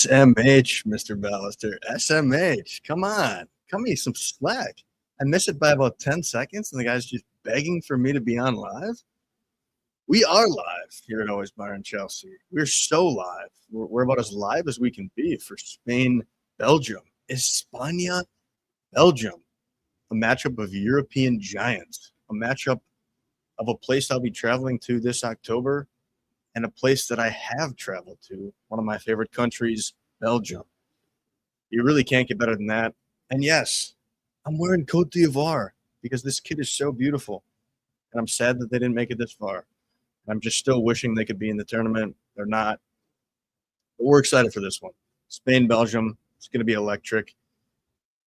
SMH, Mr. Ballister. SMH. Come on. Cut me some slack. I miss it by about 10 seconds, and the guy's just begging for me to be on live. We are live here at Always Bayern Chelsea. We're so live. We're about as live as we can be for Spain, Belgium. España, Belgium. A matchup of European giants. A matchup of a place I'll be traveling to this October and a place that I have traveled to, one of my favorite countries, Belgium. You really can't get better than that. And yes, I'm wearing Cote d'Ivoire because this kid is so beautiful. And I'm sad that they didn't make it this far. I'm just still wishing they could be in the tournament. They're not. But we're excited for this one. Spain, Belgium. It's going to be electric.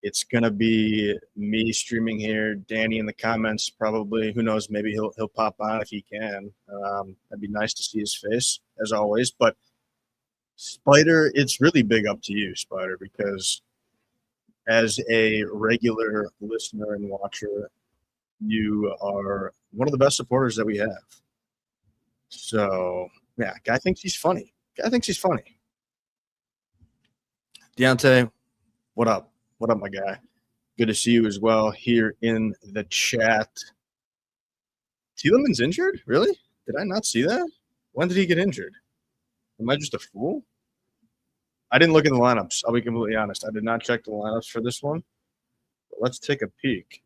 It's going to be me streaming here, Danny in the comments probably. Who knows, maybe he'll pop on if he can. That'd be nice to see his face, as always. But, Spider, it's really big up to you, Spider, because as a regular listener and watcher, you are one of the best supporters that we have. So, yeah, guy thinks he's funny. Deontay, what up? What up, my guy? Good to see you as well here in the chat. Tielemans injured? Really? Did I not see that? When did he get injured? Am I just a fool? I didn't look at the lineups. I'll be completely honest. I did not check the lineups for this one. But let's take a peek.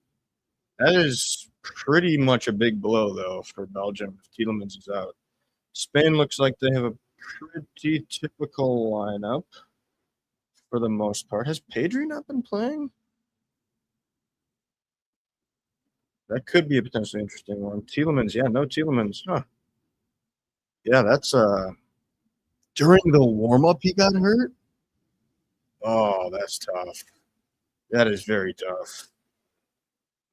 That is pretty much a big blow, though, for Belgium if Tielemans is out. Spain looks like they have a pretty typical lineup for the most part. Has Pedri not been playing? That could be a potentially interesting one. Tielemans, yeah, no Tielemans. Huh. Yeah, that's during the warm-up he got hurt? Oh, that's tough. That is very tough.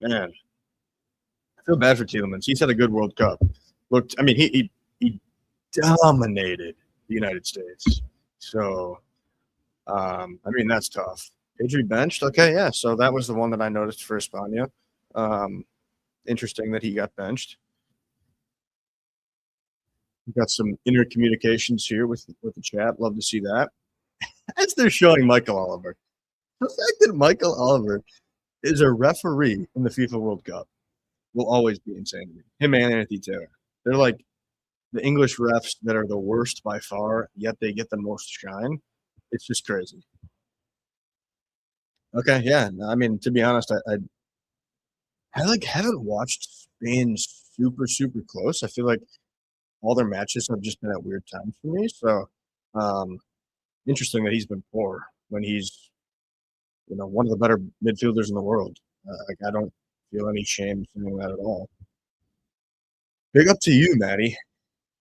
Man, I feel bad for Tielemans. He's had a good World Cup. Looked, I mean, he dominated the United States. So, I mean, that's tough. Pedri benched? Okay, yeah. So that was the one that I noticed for España. Interesting that he got benched. We've got some inner communications here with the chat. Love to see that. As they're showing Michael Oliver. The fact that Michael Oliver is a referee in the FIFA World Cup will always be insane to me. Him and Anthony Taylor. They're like the English refs that are the worst by far, yet they get the most shine. It's just crazy. Okay, yeah. I mean, to be honest, I like haven't watched Spain super close. I feel like all their matches have just been at weird times for me. So, interesting that he's been poor when he's, one of the better midfielders in the world. Like I don't feel any shame saying that at all. Big up to you, Maddie.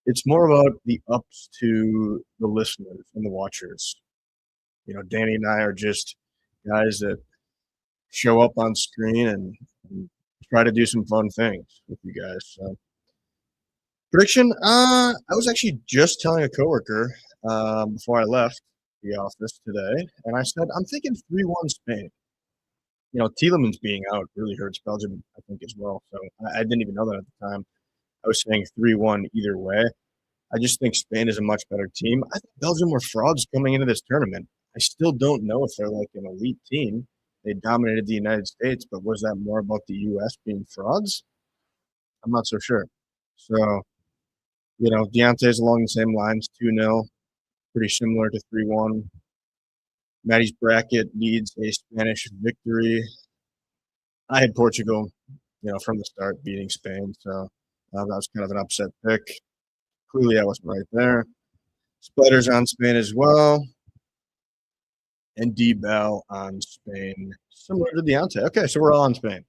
It's more about the ups to the listeners and the watchers. Danny and I are just guys that show up on screen and try to do some fun things with you guys. So, prediction? I was actually just telling a coworker before I left the office today, and I said I'm thinking 3-1 Spain. Tielemans being out really hurts Belgium, I think, as well. So I didn't even know that at the time. I was saying 3-1 either way. I just think Spain is a much better team. I think Belgium were frauds coming into this tournament. I still don't know if they're like an elite team. They dominated the United States, but was that more about the U.S. being frauds? I'm not so sure. So, Deontay's along the same lines, 2-0, pretty similar to 3-1. Maddie's bracket needs a Spanish victory. I had Portugal, from the start beating Spain, so that was kind of an upset pick. Clearly, I wasn't right there. Spider's on Spain as well. And D-Bell on Spain, similar to Deontay. Okay, so we're all on Spain.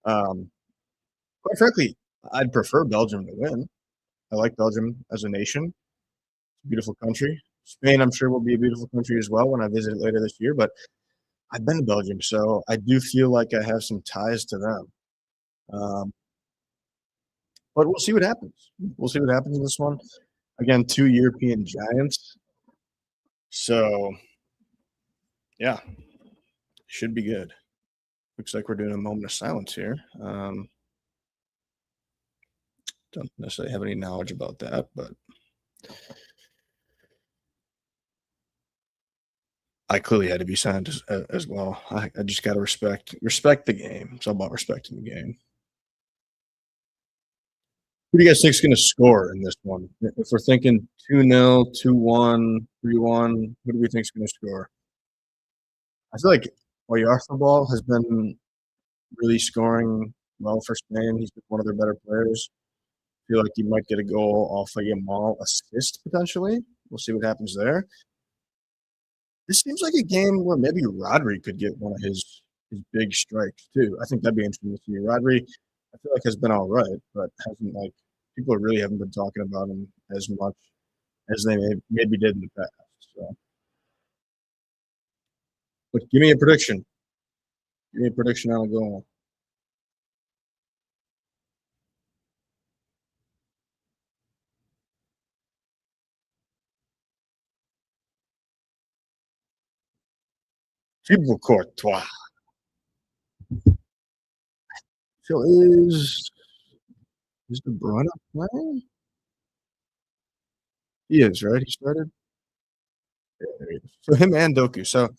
Quite frankly, I'd prefer Belgium to win. I like Belgium as a nation. It's a beautiful country. Spain, I'm sure, will be a beautiful country as well when I visit it later this year. But I've been to Belgium, so I do feel like I have some ties to them. But we'll see what happens. We'll see what happens in this one. Again, 2 European giants. So, yeah, should be good. Looks like we're doing a moment of silence here. Don't necessarily have any knowledge about that, but I clearly had to be signed as well. I just gotta respect the game. It's all about respecting the game. Who do you guys think's gonna score in this one? If we're thinking 2-0, 2-1, 3-1, who do we think's gonna score? I feel like Oyarzabal has been really scoring well for Spain. He's been one of their better players. I feel like he might get a goal off a Yamal assist potentially. We'll see what happens there. This seems like a game where maybe Rodri could get one of his big strikes too. I think that'd be interesting to see. Rodri, I feel like has been all right, but hasn't like people really haven't been talking about him as much as they maybe did in the past. So, but give me a prediction. Give me a prediction on a goal. Thibaut Courtois. So is De Bruyne playing? He is, right? He started? Yeah, there he is. So him and Doku. So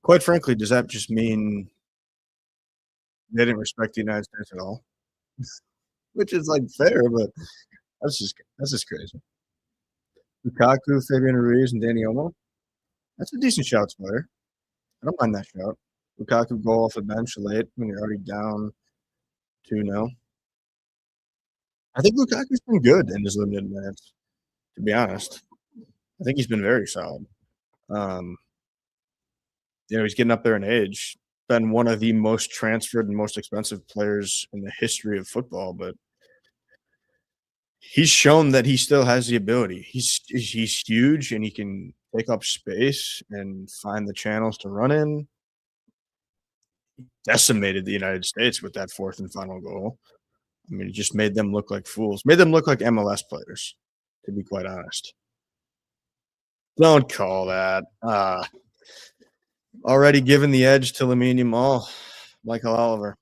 quite frankly, does that just mean they didn't respect the United States at all? Which is like fair, but that's just crazy. Lukaku, Fabian Ruiz, and Danny Olmo. That's a decent shout, Spider. I don't mind that shout. Lukaku goal off the bench late when you're already down 2-0. I think Lukaku's been good in his limited minutes, to be honest. I think he's been very solid. Um, he's getting up there in age. Been one of the most transferred and most expensive players in the history of football, but he's shown that he still has the ability. He's huge and he can take up space and find the channels to run in. Decimated the United States with that fourth and final goal. I mean, it just made them look like fools. Made them look like MLS players, to be quite honest. Don't call that. Already given the edge to Lamine Yamal, Michael Oliver.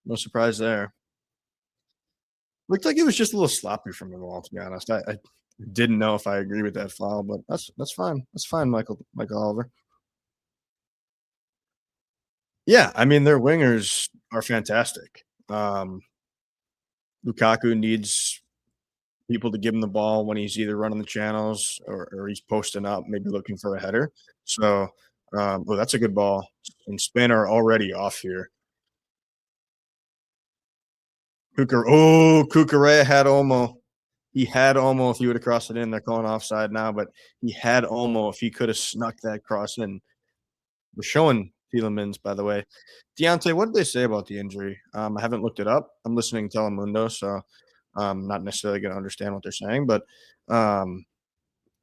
No surprise there. Looked like it was just a little sloppy from Yamal, to be honest. I didn't know if I agree with that foul, but that's fine. That's fine, Michael Oliver. Yeah, I mean their wingers are fantastic. Lukaku needs people to give him the ball when he's either running the channels or he's posting up, maybe looking for a header. So, well, that's a good ball. And Spain are already off here. Cucurella had Olmo. He had Olmo if he would have crossed it in. They're calling offside now, but he had Olmo if he could have snuck that cross in. We're showing Tielemans, by the way. Deontay, what did they say about the injury? I haven't looked it up. I'm listening to Telemundo, so I'm not necessarily going to understand what they're saying. But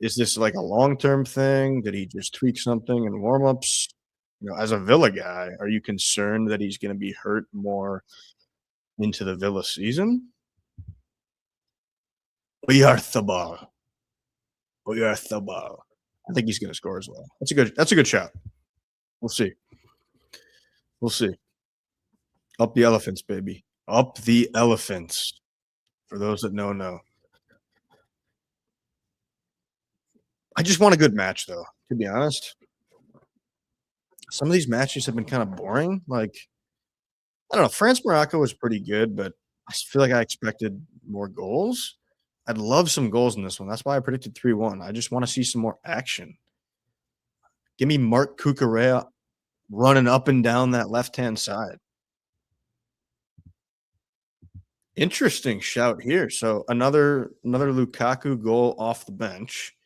is this like a long-term thing? Did he just tweak something in warm-ups? As a Villa guy, are you concerned that he's going to be hurt more into the Villa season? We are the ball. We are the ball. I think he's going to score as well. That's a good shot. We'll see. We'll see. Up the elephants, baby. Up the elephants. For those that know. I just want a good match, though, to be honest. Some of these matches have been kind of boring. Like, I don't know. France Morocco was pretty good, but I feel like I expected more goals. I'd love some goals in this one. That's why I predicted 3-1. I just want to see some more action. Give me Mark Cucurella running up and down that left-hand side. Interesting shout here. So another Lukaku goal off the bench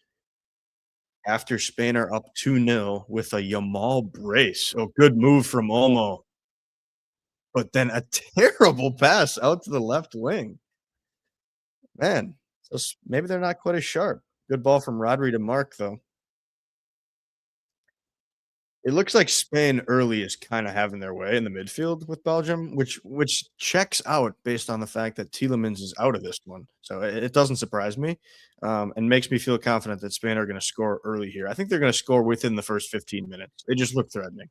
after Spain are up 2-0 with a Yamal brace. Oh, good move from Olmo. But then a terrible pass out to the left wing. Man, so maybe they're not quite as sharp. Good ball from Rodri to Mark, though. It looks like Spain early is kind of having their way in the midfield with Belgium, which checks out based on the fact that Tielemans is out of this one. So it doesn't surprise me, and makes me feel confident that Spain are going to score early here. I think they're going to score within the first 15 minutes. They just look threatening.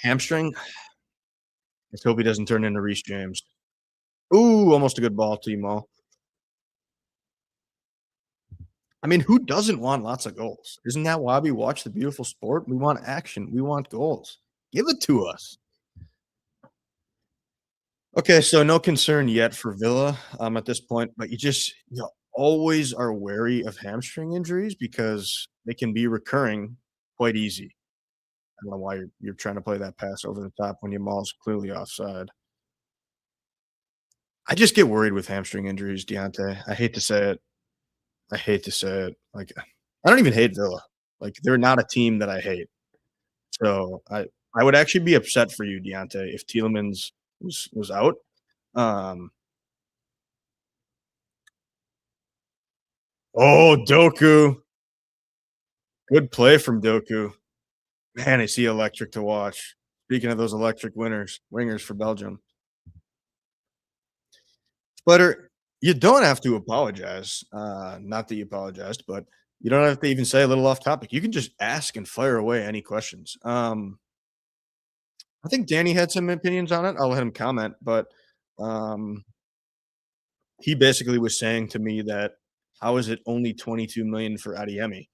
Hamstring. Let's hope he doesn't turn into Reece James. Ooh, almost a good ball, Timo. I mean, who doesn't want lots of goals? Isn't that why we watch the beautiful sport? We want action. We want goals. Give it to us. Okay, so no concern yet for Villa, at this point, but you always are wary of hamstring injuries because they can be recurring quite easy. I don't know why you're trying to play that pass over the top when your mall's clearly offside. I just get worried with hamstring injuries, Deontay. I hate to say it. I hate to say it. Like, I don't even hate Villa. Like, they're not a team that I hate. So I would actually be upset for you, Deontay, if Tielemans was out. Um, oh, Doku. Good play from Doku. Man, is he electric to watch. Speaking of those electric wingers for Belgium. Splitter, you don't have to apologize. Not that you apologized, but you don't have to even say a little off topic. You can just ask and fire away any questions. I think Danny had some opinions on it. I'll let him comment, but um, he basically was saying to me that how is it only 22 million for Adiemi?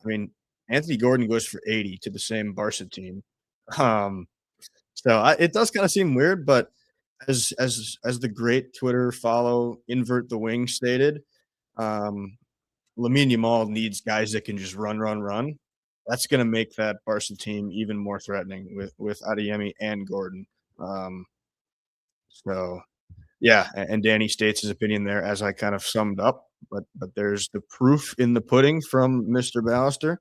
I mean, Anthony Gordon goes for 80 to the same Barca team. Um, it does kind of seem weird, but as the great Twitter follow invert the wing stated, um, Lamine Yamal needs guys that can just run, run, run. That's going to make that Barca team even more threatening with Adeyemi and Gordon. Um, so yeah, and Danny states his opinion there as I kind of summed up, but there's the proof in the pudding from Mr. Ballister.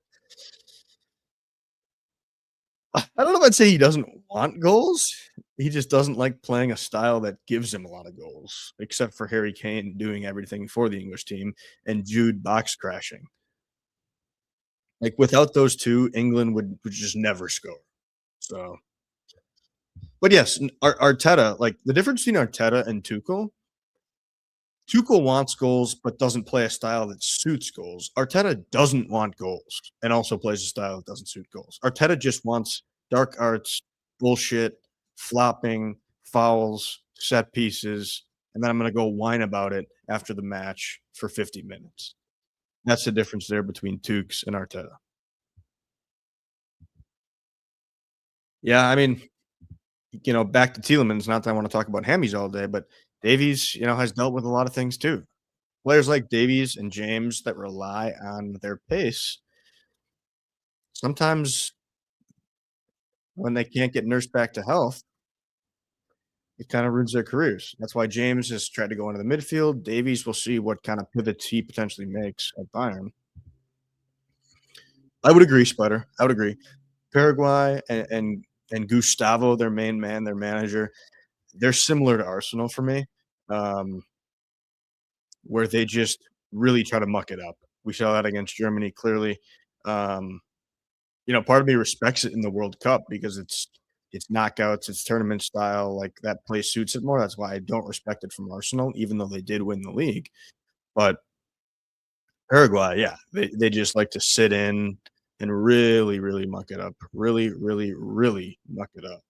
I don't know if I'd say he doesn't want goals. He just doesn't like playing a style that gives him a lot of goals, except for Harry Kane doing everything for the English team and Jude box crashing. Like without those two, England would just never score. So, but yes, Arteta, like the difference between Arteta and Tuchel wants goals but doesn't play a style that suits goals. Arteta doesn't want goals and also plays a style that doesn't suit goals. Arteta just wants dark arts, bullshit, flopping, fouls, set pieces, and then I'm going to go whine about it after the match for 50 minutes. That's the difference there between Tukes and Arteta. Yeah, I mean, back to Tielemans, not that I want to talk about hammies all day, but Davies, has dealt with a lot of things too. Players like Davies and James that rely on their pace, sometimes when they can't get nursed back to health, it kind of ruins their careers. That's why James has tried to go into the midfield. Davies will see what kind of pivots he potentially makes at Bayern. I would agree, Sputter. I would agree. Paraguay and Gustavo, their main man, their manager, they're similar to Arsenal for me, um, where they just really try to muck it up. We saw that against Germany clearly. Um, part of me respects it in the World Cup because it's knockouts, it's tournament style, like that play suits it more. That's why I don't respect it from Arsenal, even though they did win the league. But Paraguay, yeah, they just like to sit in and really, really muck it up. Really, really, really muck it up.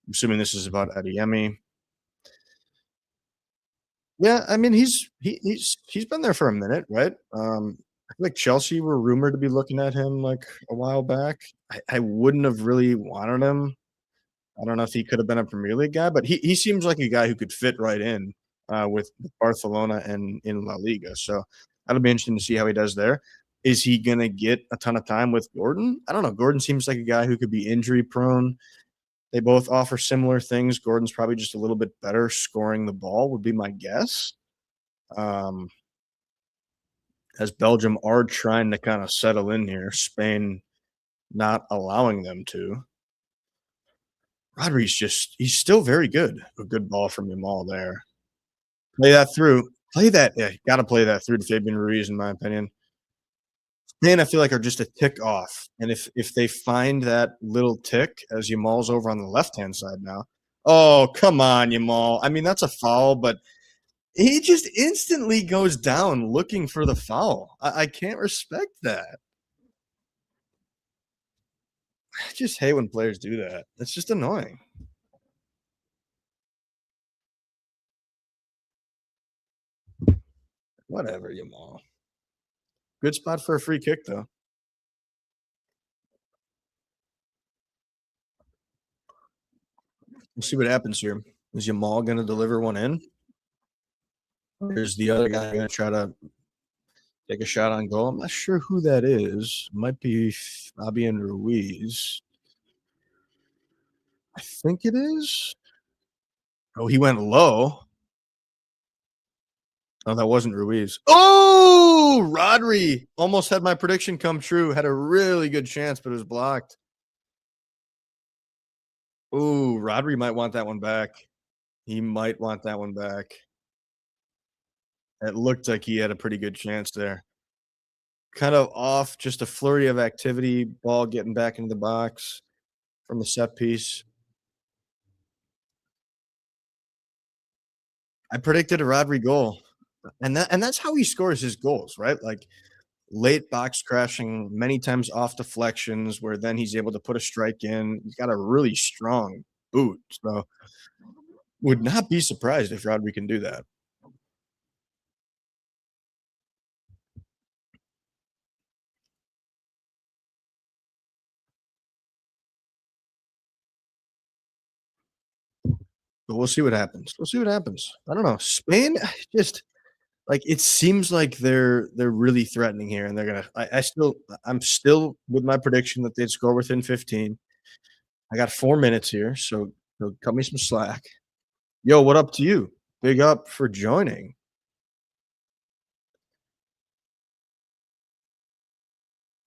I'm assuming this is about Adeyemi. Yeah, I mean he's been there for a minute, right? I feel like Chelsea were rumored to be looking at him like a while back. I wouldn't have really wanted him. I don't know if he could have been a Premier League guy, but he seems like a guy who could fit right in with Barcelona and in La Liga. So that'll be interesting to see how he does there. Is he gonna get a ton of time with Gordon? I don't know. Gordon seems like a guy who could be injury prone. They both offer similar things. Gordon's probably just a little bit better scoring the ball, would be my guess. Um, as Belgium are trying to kind of settle in here, Spain not allowing them to. He's still very good. A good ball from Yamal there. Play that through. Play that. Yeah, gotta play that through to Fabian Ruiz, in my opinion. Spain, I feel like are just a tick off. And if they find that little tick as Yamal's over on the left hand side now. Oh, come on, Yamal. I mean, that's a foul, but he just instantly goes down looking for the foul. I can't respect that. I just hate when players do that. It's just annoying. Whatever, Yamal. Good spot for a free kick, though. We'll see what happens here. Is Yamal going to deliver one in? Or is the other guy going to try to take a shot on goal? I'm not sure who that is. Might be Fabian Ruiz. I think it is. Oh, he went low. Oh, that wasn't Ruiz. Oh, Rodri almost had my prediction come true. Had a really good chance, but it was blocked. Ooh, Rodri might want that one back. He might want that one back. It looked like he had a pretty good chance there. Kind of off, just a flurry of activity, ball getting back into the box from the set piece. I predicted a Rodri goal. And that's how he scores his goals, right? Like late box crashing, many times off deflections, where then he's able to put a strike in. He's got a really strong boot. So would not be surprised if Rodri can do that. But we'll see what happens. We'll see what happens. I don't know. Spain just like it seems like they're really threatening here, and they're gonna. I'm still with my prediction that they'd score within 15. I got 4 minutes here, so cut me some slack. Yo, what up to you? Big up for joining.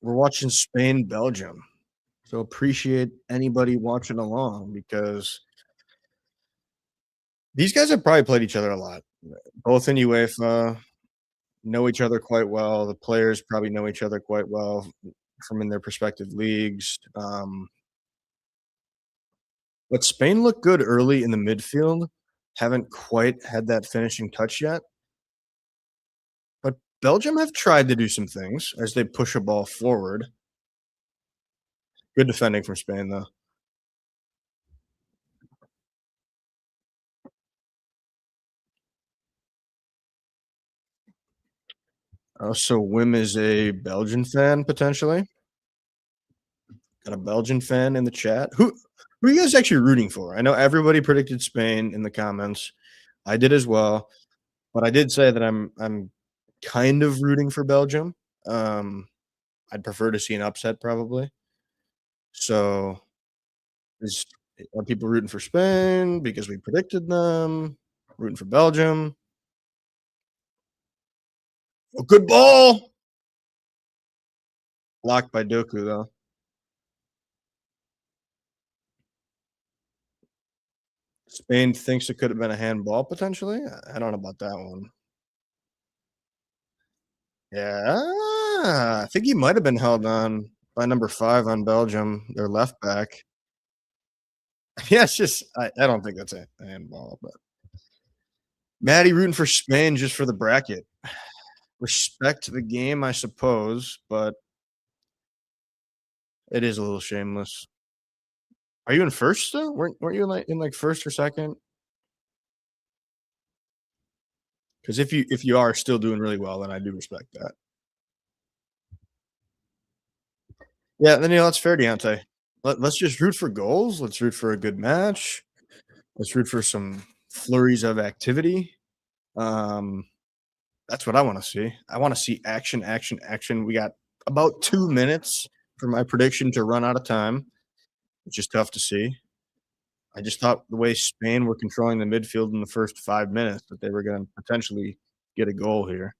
We're watching Spain, Belgium. So appreciate anybody watching along because these guys have probably played each other a lot. Both in UEFA, know each other quite well. The players probably know each other quite well from in their respective leagues. But Spain looked good early in the midfield. Haven't quite had that finishing touch yet. But Belgium have tried to do some things as they push a ball forward. Good defending from Spain, though. So Wim is a Belgian fan potentially. Got a Belgian fan in the chat. Who are you guys actually rooting for? I know everybody predicted Spain in the comments. I did as well, but I did say that I'm kind of rooting for Belgium. Um, I'd prefer to see an upset probably. So is are people rooting for Spain because we predicted them? Rooting for Belgium. A good ball. Blocked by Doku though. Spain thinks it could have been a handball potentially. I don't know about that one. Yeah, I think he might have been held on by number 5 on Belgium, their left back. Yeah, it's just I don't think that's a handball, but Maddie rooting for Spain just for the bracket. Respect the game, I suppose, but it is a little shameless. Are you in first still? Weren't you like first or second? Because if you are still doing really well, then I do respect that. Yeah, then that's fair, Deontay. Let's just root for goals. Let's root for a good match. Let's root for some flurries of activity. Um, that's what I want to see. I want to see action, action, action. We got about 2 minutes for my prediction to run out of time, which is tough to see. I just thought the way Spain were controlling the midfield in the first 5 minutes that they were going to potentially get a goal here.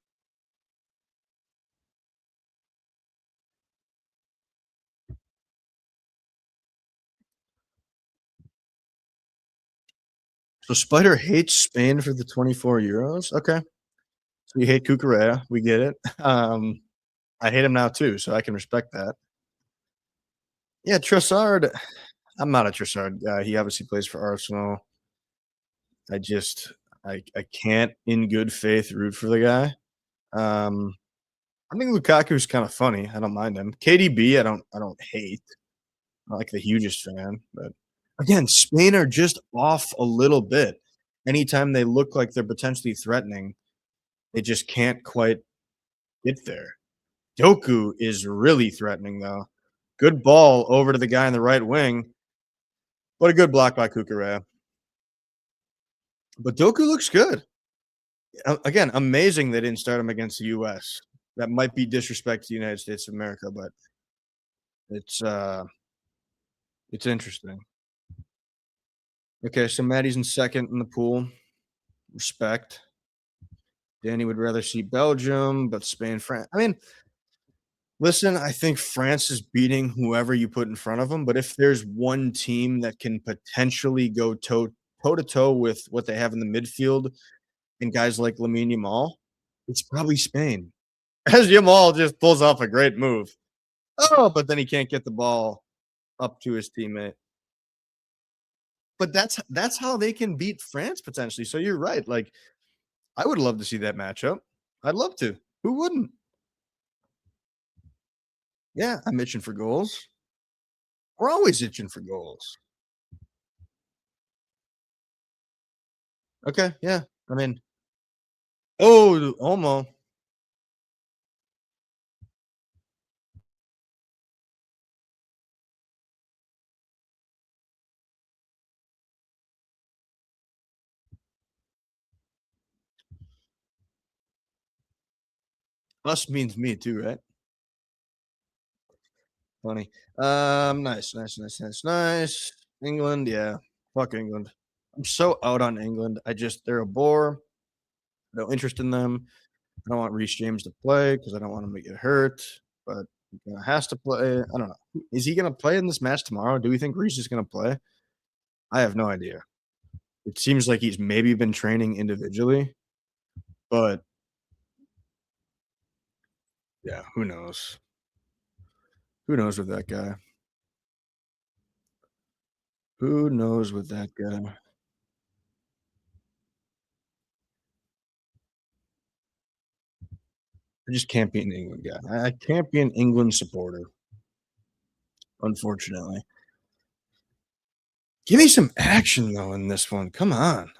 So Spider hates Spain for the 24 Euros. Okay. So you hate Cucurella. We get it. I hate him now too, so I can respect that. Yeah, Trossard. I'm not a Trossard guy. He obviously plays for Arsenal. I just I can't in good faith root for the guy. Um, I think Lukaku's kind of funny. I don't mind him. KDB, I don't hate. I'm not like the hugest fan, but again, Spain are just off a little bit. Anytime they look like they're potentially threatening, they just can't quite get there. Doku is really threatening, though. Good ball over to the guy in the right wing, but a good block by Kukurea. But Doku looks good. Again, amazing they didn't start him against the US. That might be disrespect to the United States of America, but it's, uh, it's interesting. Okay, so Maddie's in second in the pool. Respect. Danny would rather see Belgium, but Spain, France. I mean, listen, I think France is beating whoever you put in front of them. But if there's one team that can potentially go toe to toe with what they have in the midfield and guys like Lamine Yamal, it's probably Spain. As Yamal just pulls off a great move. Oh, but then he can't get the ball up to his teammate. But that's how they can beat France potentially. So you're right. Like I would love to see that matchup. I'd love to. Who wouldn't? Yeah, I'm itching for goals. We're always itching for goals. Okay, yeah. I mean, oh, almost. Us means me too, right? Funny. Nice, nice, nice, nice, nice. England, yeah. Fuck England. I'm so out on England. They're a bore. No interest in them. I don't want Reece James to play because I don't want him to get hurt. But he kinda has to play. I don't know. Is he gonna play in this match tomorrow? Do we think Reece is gonna play? I have no idea. It seems like he's maybe been training individually, but yeah, who knows? Who knows with that guy? Who knows with that guy? I just can't be an England guy. I can't be an England supporter, unfortunately. Give me some action though in this one. Come on.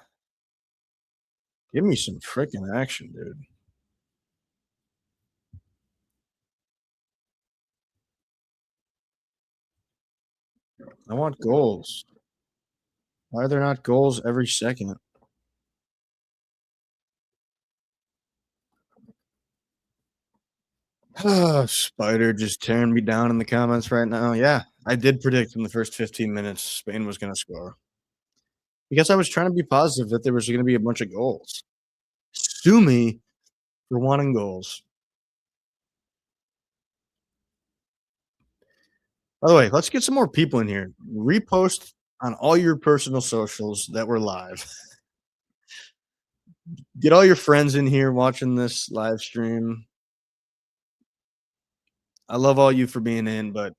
Give me some freaking action, dude. I want goals. Why are there not goals every second? Spider just tearing me down in the comments right now. Yeah, I did predict in the first 15 minutes Spain was going to score because I was trying to be positive that there was going to be a bunch of goals. Sue me for wanting goals. By the way, let's get some more people in here. Repost on all your personal socials that we're live. Get all your friends in here watching this live stream. I love all you for being in, but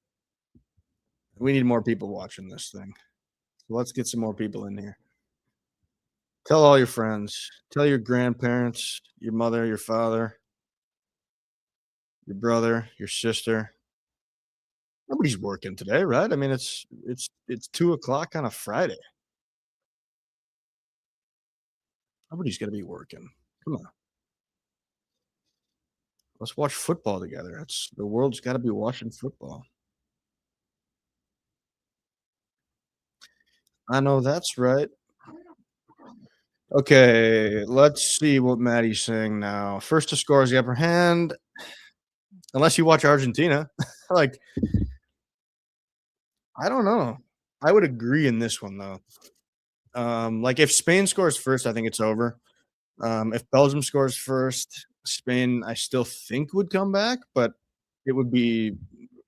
we need more people watching this thing. So let's get some more people in here. Tell all your friends. Tell your grandparents, your mother, your father, your brother, your sister. Nobody's working today, right? I mean, it's 2 o'clock on a Friday. Nobody's gonna be working. Come on. Let's watch football together. That's the world's gotta be watching football. I know that's right. Okay, let's see what Maddie's saying now. First to score is the upper hand, unless you watch Argentina. Like, I don't know. I would agree in this one though. Like if Spain scores first, I think it's over. If Belgium scores first, Spain, I still think would come back, but it would be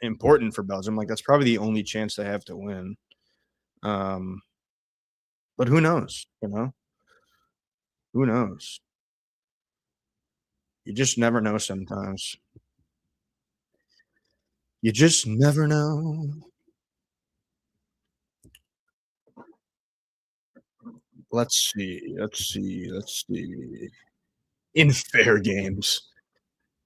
important for Belgium. Like that's probably the only chance they have to win. Um, but who knows? You know, who knows? You just never know sometimes. You just never know. Let's see. Let's see. Let's see. In fair games.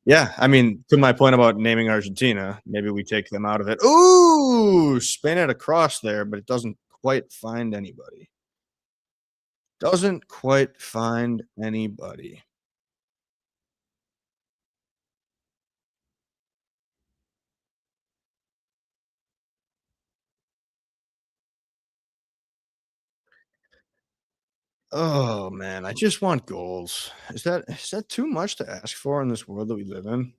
Yeah, I mean, to my point about naming Argentina, maybe we take them out of it. Ooh, Spain had a cross there, but it doesn't quite find anybody. Doesn't quite find anybody. Oh man, I just want goals. Is that too much to ask for in this world that we live in?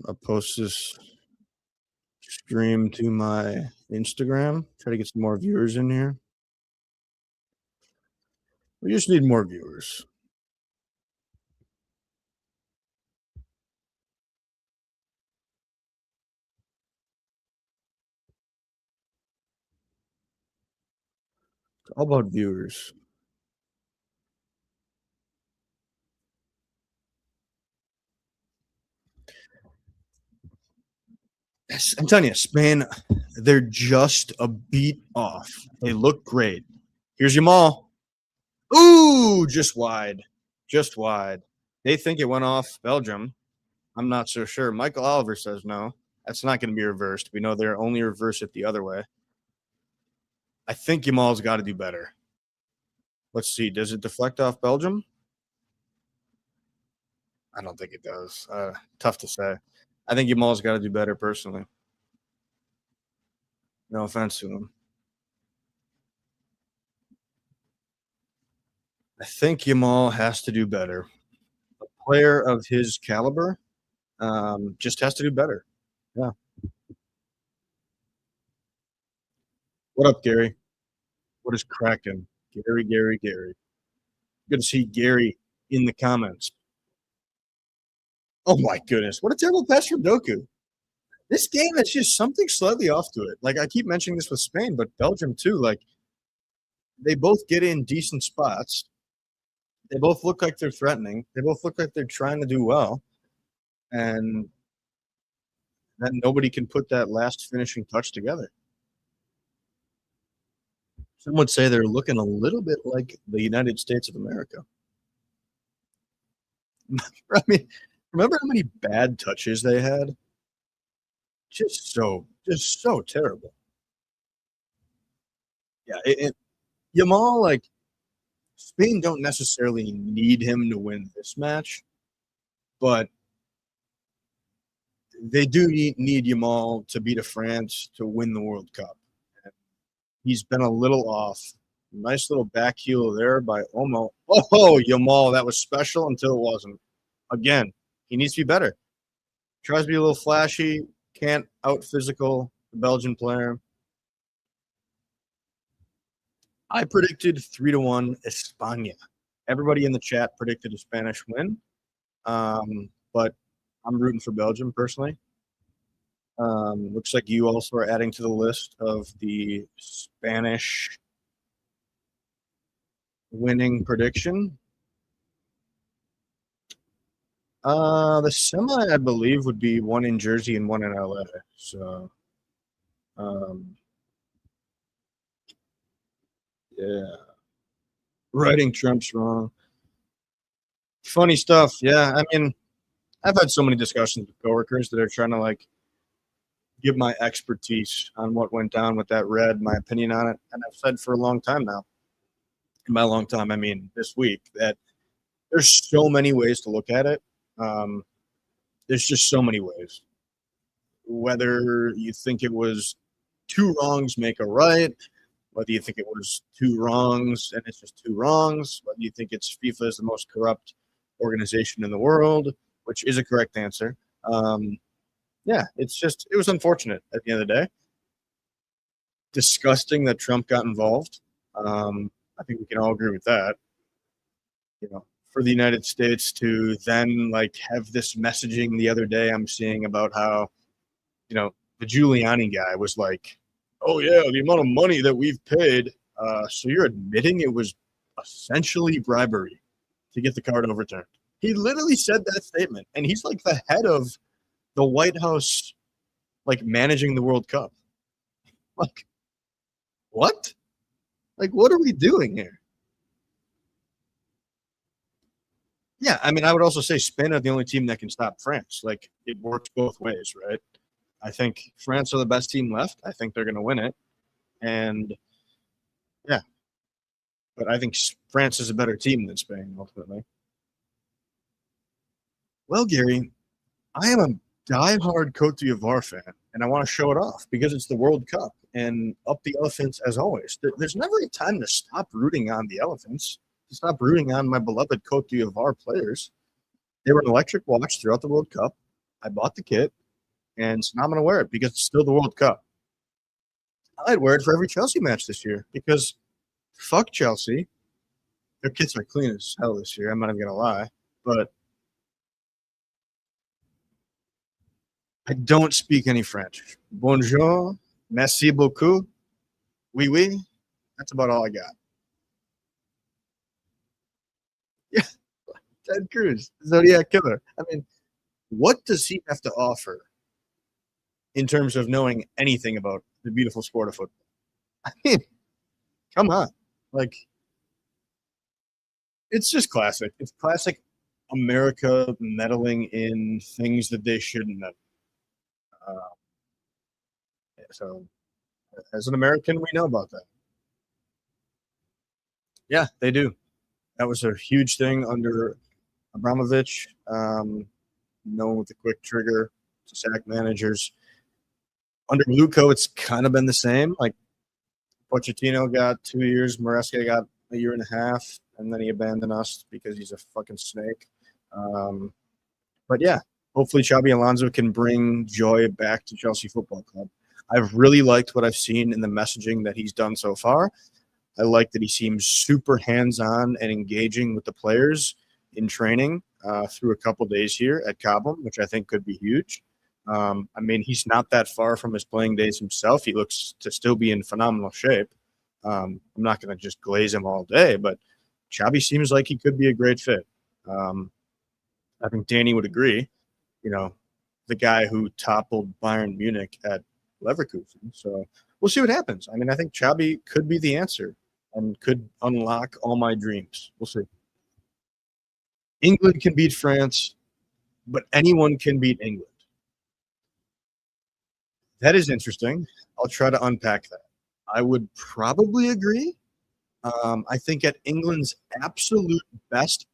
I'll post this stream to my Instagram. Try to get some more viewers in here. We just need more viewers. It's all about viewers. Yes, I'm telling you, Spain, they're just a beat off. They look great. Here's your mall. Ooh, just wide. Just wide. They think it went off Belgium. I'm not so sure. Michael Oliver says no. That's not going to be reversed. We know they're only reverse it the other way. I think Yamal's got to do better. Let's see. Does it deflect off Belgium? I don't think it does. Tough to say. I think Yamal's got to do better personally. No offense to him. I think Yamal has to do better. A player of his caliber just has to do better. Yeah. What up, Gary? What is cracking? Gary. Good to see Gary in the comments. Oh my goodness. What a terrible pass from Doku. This game is just something slightly off to it. Like I keep mentioning this with Spain, but Belgium too. Like they both get in decent spots. They both look like they're threatening. They both look like they're trying to do well. And then nobody can put that last finishing touch together. Some would say they're looking a little bit like the United States of America. I mean, remember how many bad touches they had? Just so terrible. Yeah, Yamal, like Spain don't necessarily need him to win this match, but they do need Yamal to beat a France to win the World Cup. And he's been a little off. Nice little back heel there by Omo. Oh, Yamal, that was special until it wasn't. Again, he needs to be better. Tries to be a little flashy, can't out physical the Belgian player. I predicted 3-1 España. Everybody in the chat predicted a Spanish win, but I'm rooting for Belgium personally. Looks like you also are adding to the list of the Spanish winning prediction. The semi, I believe, would be one in Jersey and one in LA. So, yeah, writing Trump's wrong. Funny stuff. Yeah, I mean, I've had so many discussions with coworkers that are trying to like give my expertise on what went down with that red, my opinion on it, and I've said for a long time now. And by a long time, I mean this week that there's so many ways to look at it. Um, there's just so many ways. Whether you think it was two wrongs make a right, whether you think it was two wrongs and it's just two wrongs, whether you think it's FIFA is the most corrupt organization in the world, which is a correct answer. Yeah, it was unfortunate at the end of the day. Disgusting that Trump got involved. I think we can all agree with that. You know, for the United States to then like have this messaging the other day I'm seeing about how, the Giuliani guy was like, oh yeah, the amount of money that we've paid. So you're admitting it was essentially bribery to get the card overturned. He literally said that statement, and he's like the head of the White House, like managing the World Cup. Like, what? Like, what are we doing here? Yeah, I mean, I would also say Spain are the only team that can stop France. Like, it works both ways, right? I think France are the best team left. I think they're going to win it. And yeah, but I think France is a better team than Spain ultimately. Well, Gary, I am a diehard Cote d'Ivoire fan, and I want to show it off because it's the World Cup and up the elephants as always. There's never a time to stop rooting on the elephants, to stop rooting on my beloved Cote d'Ivoire players. They were an electric watch throughout the World Cup. I bought the kit, and so now I'm going to wear it because it's still the World Cup. I'd wear it for every Chelsea match this year because fuck Chelsea. Their kits are clean as hell this year. I'm not even going to lie. But I don't speak any French. Bonjour, merci beaucoup, oui, oui. That's about all I got. Yeah, Ted Cruz, Zodiac Killer. I mean, what does he have to offer in terms of knowing anything about the beautiful sport of football? I mean, come on. Like, it's just classic. It's classic America meddling in things that they shouldn't have. Uh, so, as an American, we know about that. Yeah, they do. That was a huge thing under Abramovich, known with the quick trigger to sack managers. Under Luco, it's kind of been the same. Like Pochettino got 2 years, Maresca got a year and a half, and then he abandoned us because he's a fucking snake. But yeah, hopefully Xabi Alonso can bring joy back to Chelsea Football Club. I've really liked what I've seen in the messaging that he's done so far. I like that he seems super hands-on and engaging with the players in training through a couple days here at Cobham, which I think could be huge. I mean, he's not that far from his playing days himself. He looks to still be in phenomenal shape. I'm not going to just glaze him all day, but Xabi seems like he could be a great fit. I think Danny would agree. You know, the guy who toppled Bayern Munich at Leverkusen. So we'll see what happens. I mean, I think Xabi could be the answer and could unlock all my dreams. We'll see. England can beat France, but anyone can beat England. That is interesting. I'll try to unpack that. I would probably agree. I think at England's absolute best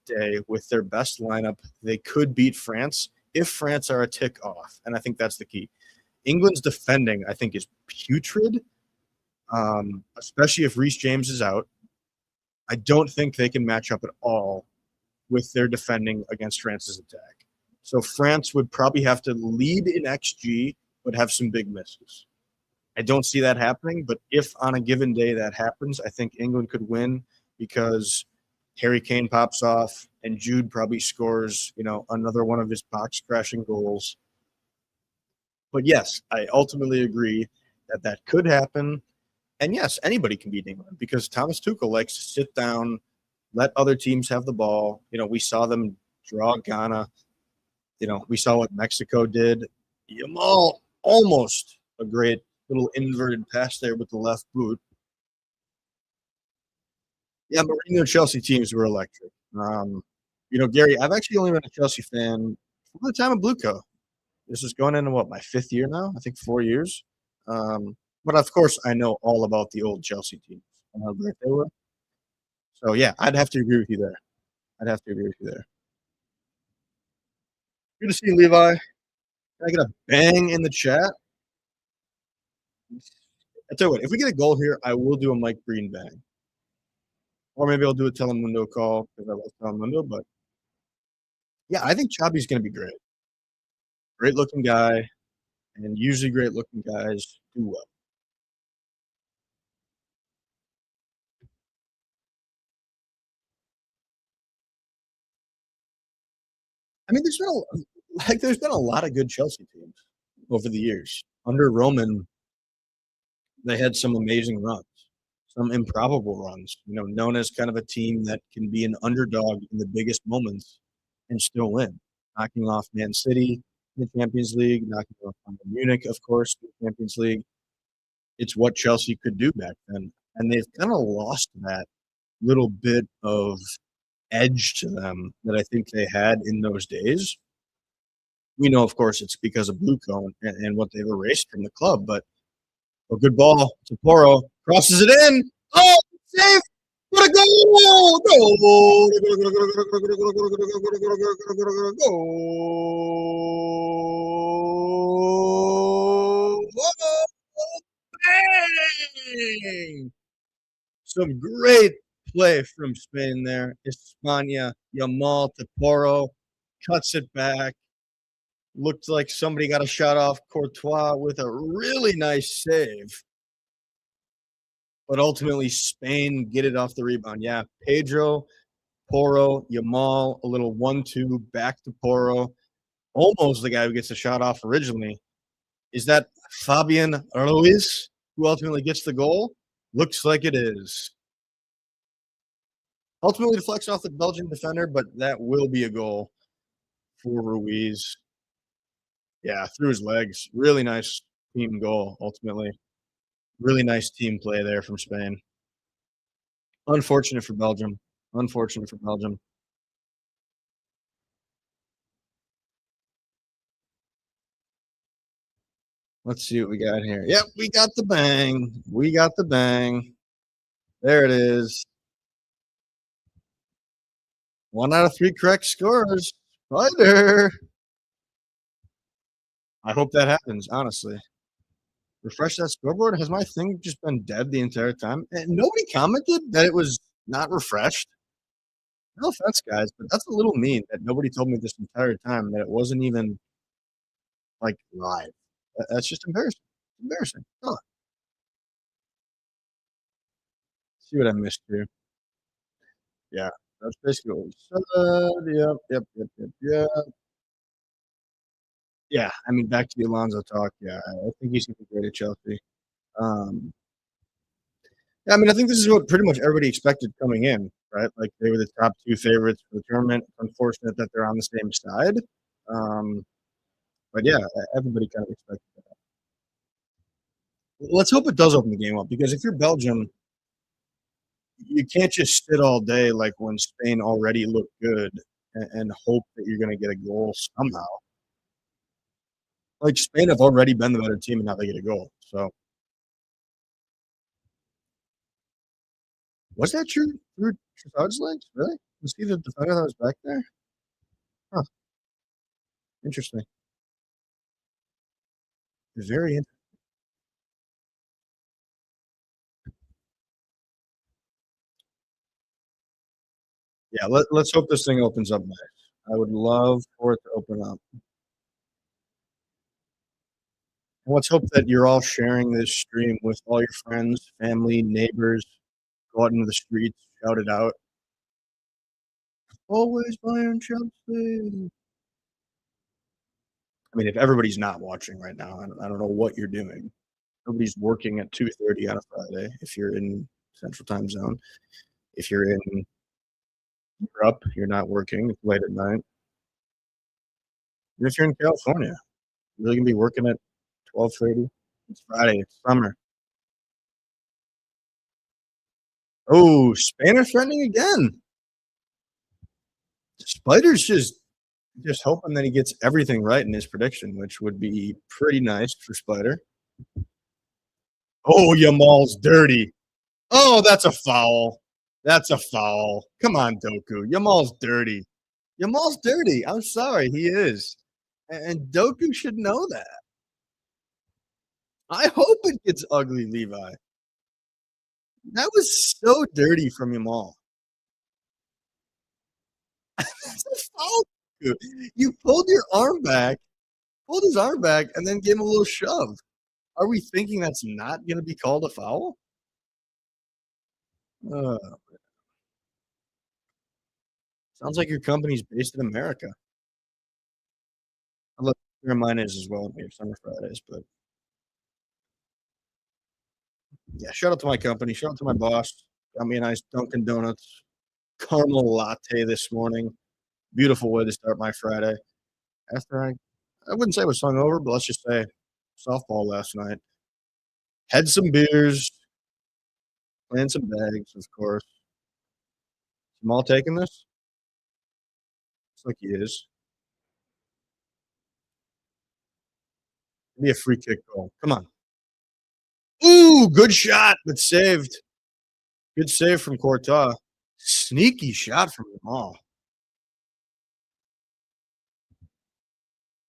day with their best lineup, they could beat France if France are a tick off. And I think that's the key. England's defending, I think, is putrid, especially if Reece James is out. I don't think they can match up at all with their defending against France's attack. So France would probably have to lead in XG, but have some big misses. I don't see that happening, but if on a given day that happens, I think England could win because Harry Kane pops off and Jude probably scores, another one of his box-crashing goals. But yes, I ultimately agree that could happen. And yes, anybody can beat England because Thomas Tuchel likes to sit down, let other teams have the ball. We saw them draw Ghana. We saw what Mexico did. Yamal almost a great little inverted pass there with the left boot. Yeah, Mourinho Chelsea teams were electric. Gary, I've actually only been a Chelsea fan from the time of Blueco. This is going into my 5th year now? I think 4 years. But of course, I know all about the old Chelsea teams and how great they were. So yeah, I'd have to agree with you there. Good to see you, Levi. Can I get a bang in the chat? I tell you what, if we get a goal here, I will do a Mike Breen bang. Or maybe I'll do a Telemundo call because I love Telemundo. But yeah, I think Xabi's going to be great. Great looking guy. And usually great looking guys do well. I mean, there's been a lot of good Chelsea teams over the years. Under Roman, they had some amazing runs, some improbable runs, known as kind of a team that can be an underdog in the biggest moments and still win, knocking off Man City in the Champions League, knocking off Munich, of course, in the Champions League. It's what Chelsea could do back then. And they've kind of lost that little bit of edge to them that I think they had in those days. We know, of course, it's because of Blue Cone and what they've erased from the club, but a good ball to Poro, crosses it in. Oh, save! What a goal! Goal! Goal! Bang! Some great play from Spain there. España, Yamal to Poro, cuts it back. Looked like somebody got a shot off Courtois with a really nice save. But ultimately, Spain get it off the rebound. Yeah, Pedro, Poro, Yamal, a little 1-2 back to Poro. Almost the guy who gets the shot off originally. Is that Fabian Ruiz who ultimately gets the goal? Looks like it is. Ultimately deflects off the Belgian defender, but that will be a goal for Ruiz. Yeah, through his legs. Really nice team goal, ultimately. Really nice team play there from Spain. Unfortunate for Belgium. Unfortunate for Belgium. Let's see what we got here. Yep, we got the bang. We got the bang. There it is. 1 out of 3 correct scores. Spider. I hope that happens, honestly. Refresh that scoreboard. Has my thing just been dead the entire time? And nobody commented that it was not refreshed. No offense, guys, but that's a little mean that nobody told me this entire time that it wasn't even like live. That's just embarrassing. Embarrassing. Oh, see what I missed here. Yeah, that's basically what we said. Yep. Yeah, I mean, back to the Alonso talk. Yeah, I think he's going to be great at Chelsea. Um, yeah, I mean, I think this is what pretty much everybody expected coming in, right? Like they were the top 2 favorites for the tournament. It's unfortunate that they're on the same side. Um, but yeah, everybody kind of expected that. Let's hope it does open the game up because if you're Belgium, you can't just sit all day like when Spain already looked good and hope that you're going to get a goal somehow. Like Spain have already been the better team and now they get a goal. So was that true through Trossard's legs? Really? Was he the defender that was back there? Huh. Interesting. Very interesting. Yeah, let's hope this thing opens up nice. I would love for it to open up. And let's hope that you're all sharing this stream with all your friends, family, neighbors. Go out into the streets, shout it out. Always Bayern Chelsea. I mean, if everybody's not watching right now, I don't know what you're doing. Nobody's working at 2:30 on a Friday if you're in Central Time Zone. If you're in Europe, you're not working. It's late at night. And if you're in California, you're really gonna be working at 12:30. It's Friday. It's summer. Oh, Spain are threatening again. Spider's just hoping that he gets everything right in his prediction, which would be pretty nice for Spider. Oh, Yamal's dirty. Oh, that's a foul. That's a foul. Come on, Doku. Yamal's dirty. Yamal's dirty. I'm sorry, he is. And Doku should know that. I hope it gets ugly, Levi. That was so dirty from Yamal. That's a foul. You pulled your arm back, pulled his arm back, and then gave him a little shove. Are we thinking that's not going to be called a foul? Uh, sounds like your company's based in America. I love where mine is as well. Maybe Summer Fridays, but yeah, shout out to my company. Shout out to my boss. Got me a nice Dunkin' Donuts caramel latte this morning. Beautiful way to start my Friday. After I wouldn't say I was hungover, but let's just say softball last night. Had some beers, playing some bags, of course. Jamal taking this? Looks like he is. Be a free kick goal. Come on. Ooh, good shot, but saved. Good save from Courtois. Sneaky shot from Jamal.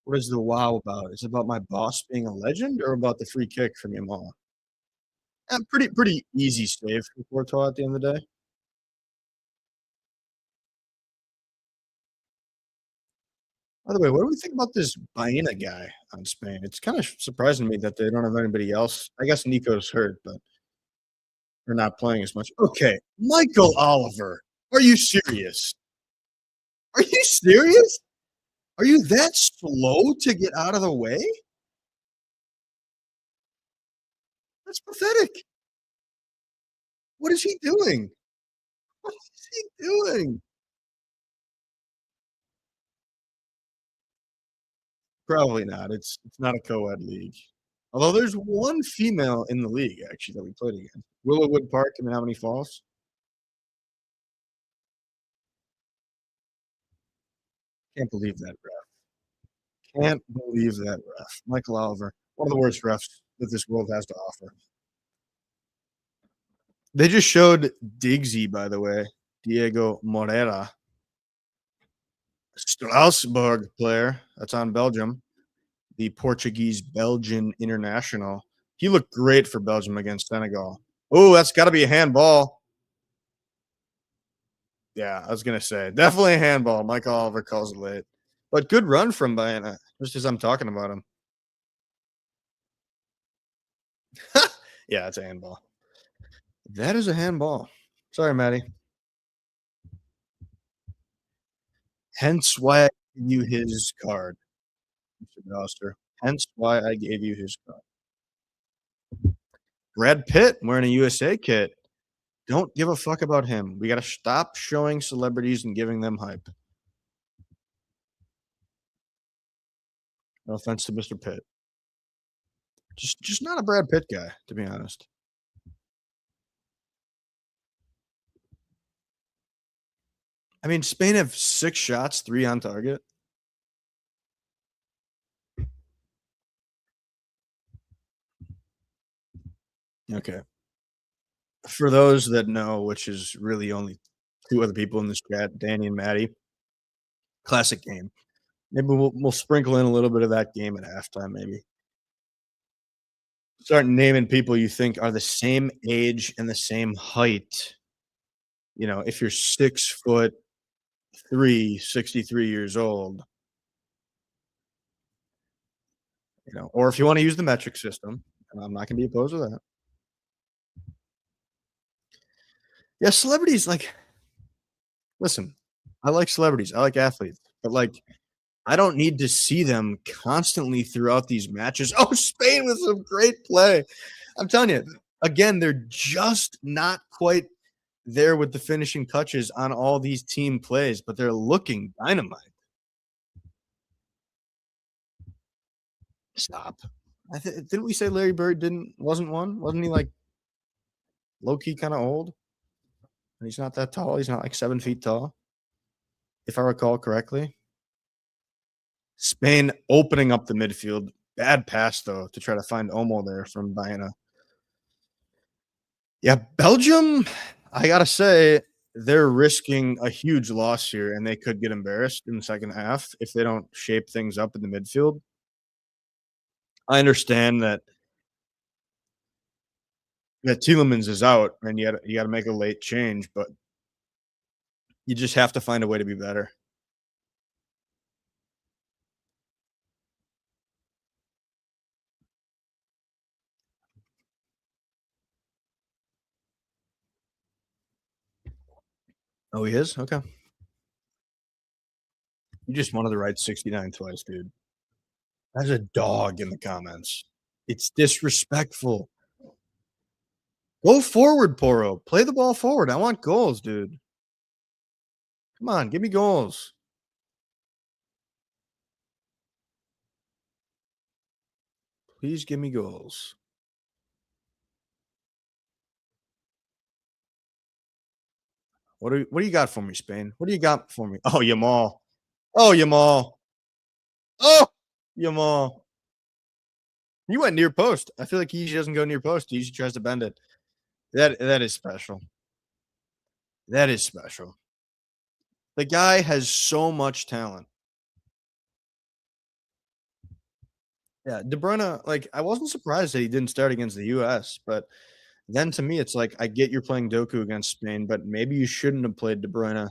What is the wow about? Is it about my boss being a legend or about the free kick from Jamal? Pretty easy save from Courtois at the end of the day. By the way, what do we think about this Baena guy on Spain? It's kinda surprising to me that they don't have anybody else. I guess Nico's hurt, but they're not playing as much. Okay, Michael Oliver. Are you serious? Are you serious? Are you that slow to get out of the way? That's pathetic. What is he doing? What is he doing? Probably not. It's not a co-ed league. Although there's one female in the league actually that we played against. Willowwood Park in Menominee Falls. Can't believe that ref. Can't believe that ref. Michael Oliver, one of the worst refs that this world has to offer. They just showed Diggsy, by the way, Diego Moreira, Strasbourg player that's on Belgium, the Portuguese Belgian international. He looked great for Belgium against Senegal. Oh, that's got to be a handball. Yeah, I was gonna say definitely a handball. Mike Oliver calls it late, but good run from Bayern. Just as I'm talking about him. Yeah, it's a handball. That is a handball. Sorry, Maddie. Hence why I gave you his card, Mr. Doster. Hence why I gave you his card. Brad Pitt wearing a USA kit. Don't give a fuck about him. We got to stop showing celebrities and giving them hype. No offense to Mr. Pitt. Just not a Brad Pitt guy, to be honest. I mean, Spain have 6 shots, 3 on target. Okay. For those that know, which is really only 2 other people in this chat, Danny and Maddie, classic game. Maybe we'll sprinkle in a little bit of that game at halftime, maybe. Start naming people you think are the same age and the same height. You know, if you're 6'3", 63 years old, you know, or if you wanna use the metric system, and I'm not gonna be opposed to that. Yeah, celebrities, like listen, I like celebrities, I like athletes, but, like, I don't need to see them constantly throughout these matches. Oh, Spain with some great play. I'm telling you, again, they're just not quite there with the finishing touches on all these team plays, but they're looking dynamite. Stop. Didn't we say Larry Bird wasn't one? Wasn't he like low key kind of old? And he's not that tall. He's not like 7 feet tall, if I recall correctly. Spain opening up the midfield. Bad pass though to try to find Omo there from Baena. Yeah, Belgium, I gotta say, they're risking a huge loss here, and they could get embarrassed in the second half if they don't shape things up in the midfield. I understand that Tielemans is out, and you gotta make a late change, but you just have to find a way to be better. Oh, he is? Okay. You just wanted to write 69 twice, dude. That's a dog in the comments. It's disrespectful. Go forward, Poro. Play the ball forward. I want goals, dude. Come on, give me goals. Please give me goals. What do you got for me, Spain? What do you got for me? Oh, Yamal. Oh, Yamal. Oh, Yamal. He went near post. I feel like he usually doesn't go near post. He usually tries to bend it. That is special. That is special. The guy has so much talent. Yeah, De Bruyne, like, I wasn't surprised that he didn't start against the US, but then to me, it's like, I get you're playing Doku against Spain, but maybe you shouldn't have played De Bruyne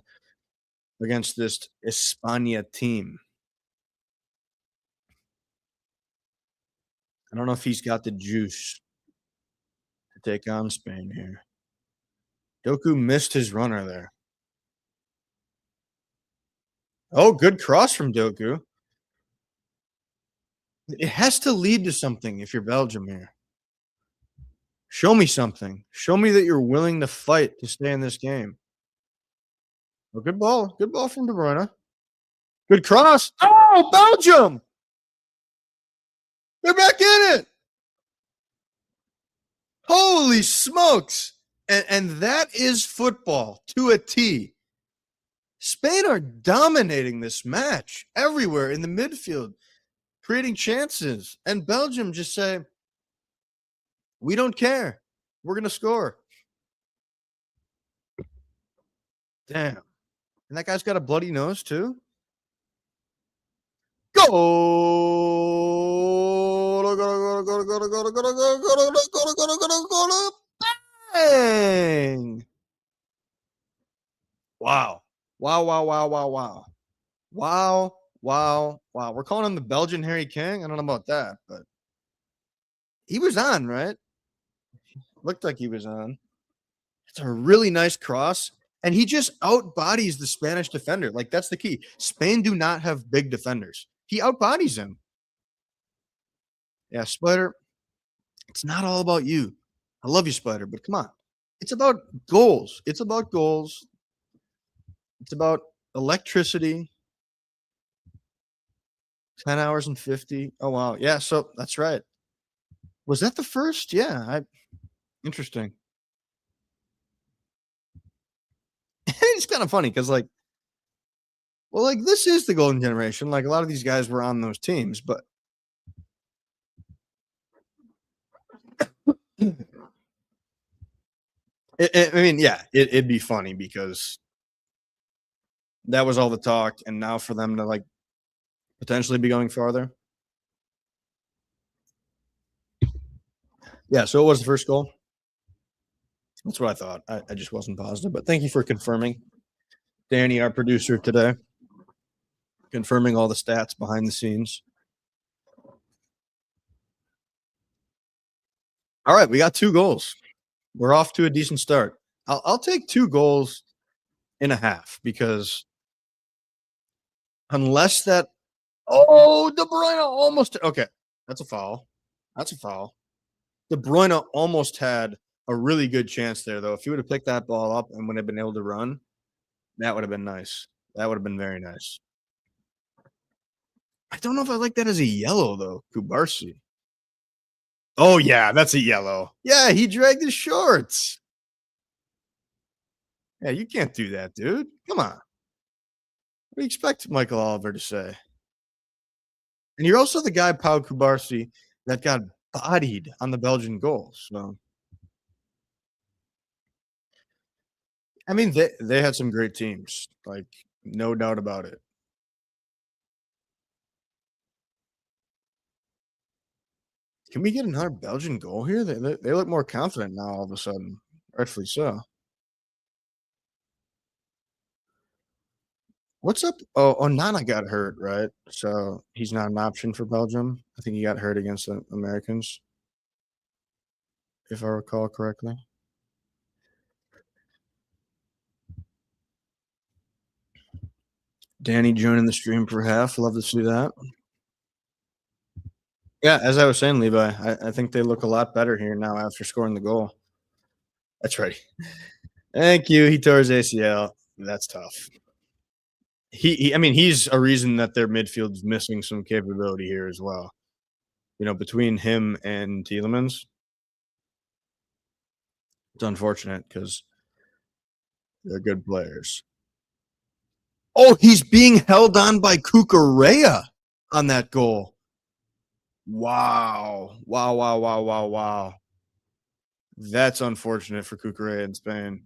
against this España team. I don't know if he's got the juice to take on Spain here. Doku missed his runner there. Oh, good cross from Doku. It has to lead to something if you're Belgium here. Show me something. Show me that you're willing to fight to stay in this game. Oh, good ball. Good ball from De Bruyne. Good cross. Oh, Belgium! They're back in it. Holy smokes. And that is football to a T. Spain are dominating this match everywhere in the midfield, creating chances. And Belgium just say, we don't care. We're going to score. Damn. And that guy's got a bloody nose, too. Bang! Wow. Wow, wow, wow, wow, wow. Wow, wow, wow. We're calling him the Belgian Harry King? I don't know about that, but he was on, right? Looked like he was on. It's a really nice cross, and he just outbodies the Spanish defender. Like, that's the key. Spain do not have big defenders. He outbodies him. Yeah, Spider, it's not all about you. I love you, Spider, but come on. It's about goals. It's about goals. It's about electricity. 10 hours and 50. Oh, wow. Yeah, so that's right. Was that the first? Yeah, interesting. It's kind of funny because, like, well, like, this is the golden generation. Like, a lot of these guys were on those teams, but I mean, yeah, it'd be funny because that was all the talk, and now for them to, like, potentially be going farther. Yeah, so it was the first goal. That's what I thought. I just wasn't positive, but thank you for confirming. Danny, our producer today, confirming all the stats behind the scenes. All right, we got 2 goals. We're off to a decent start. I'll take 2 goals and a half because unless that De Bruyne almost okay, that's a foul. That's a foul. De Bruyne almost had a really good chance there, though. If he would have picked that ball up and would have been able to run, that would have been nice. That would have been very nice. I don't know if I like that as a yellow, though, Kubarsi. Oh, yeah, that's a yellow. Yeah, he dragged his shorts. Yeah, you can't do that, dude. Come on. What do you expect Michael Oliver to say? And you're also the guy, Pau Kubarsi, that got bodied on the Belgian goal. So, I mean, they had some great teams, like, no doubt about it. Can we get another Belgian goal here? They look more confident now all of a sudden, rightfully so. What's up? Oh, Onana got hurt, right? So he's not an option for Belgium. I think he got hurt against the Americans, if I recall correctly. Danny joining the stream for half. Love to see that. Yeah, as I was saying, Levi, I think they look a lot better here now after scoring the goal. That's right. Thank you. He tore his ACL. That's tough. I mean, he's a reason that their midfield is missing some capability here as well. You know, between him and Tielemans, it's unfortunate because they're good players. Oh, he's being held on by Cucurella on that goal. Wow. Wow, wow, wow, wow, wow. That's unfortunate for Cucurella in Spain.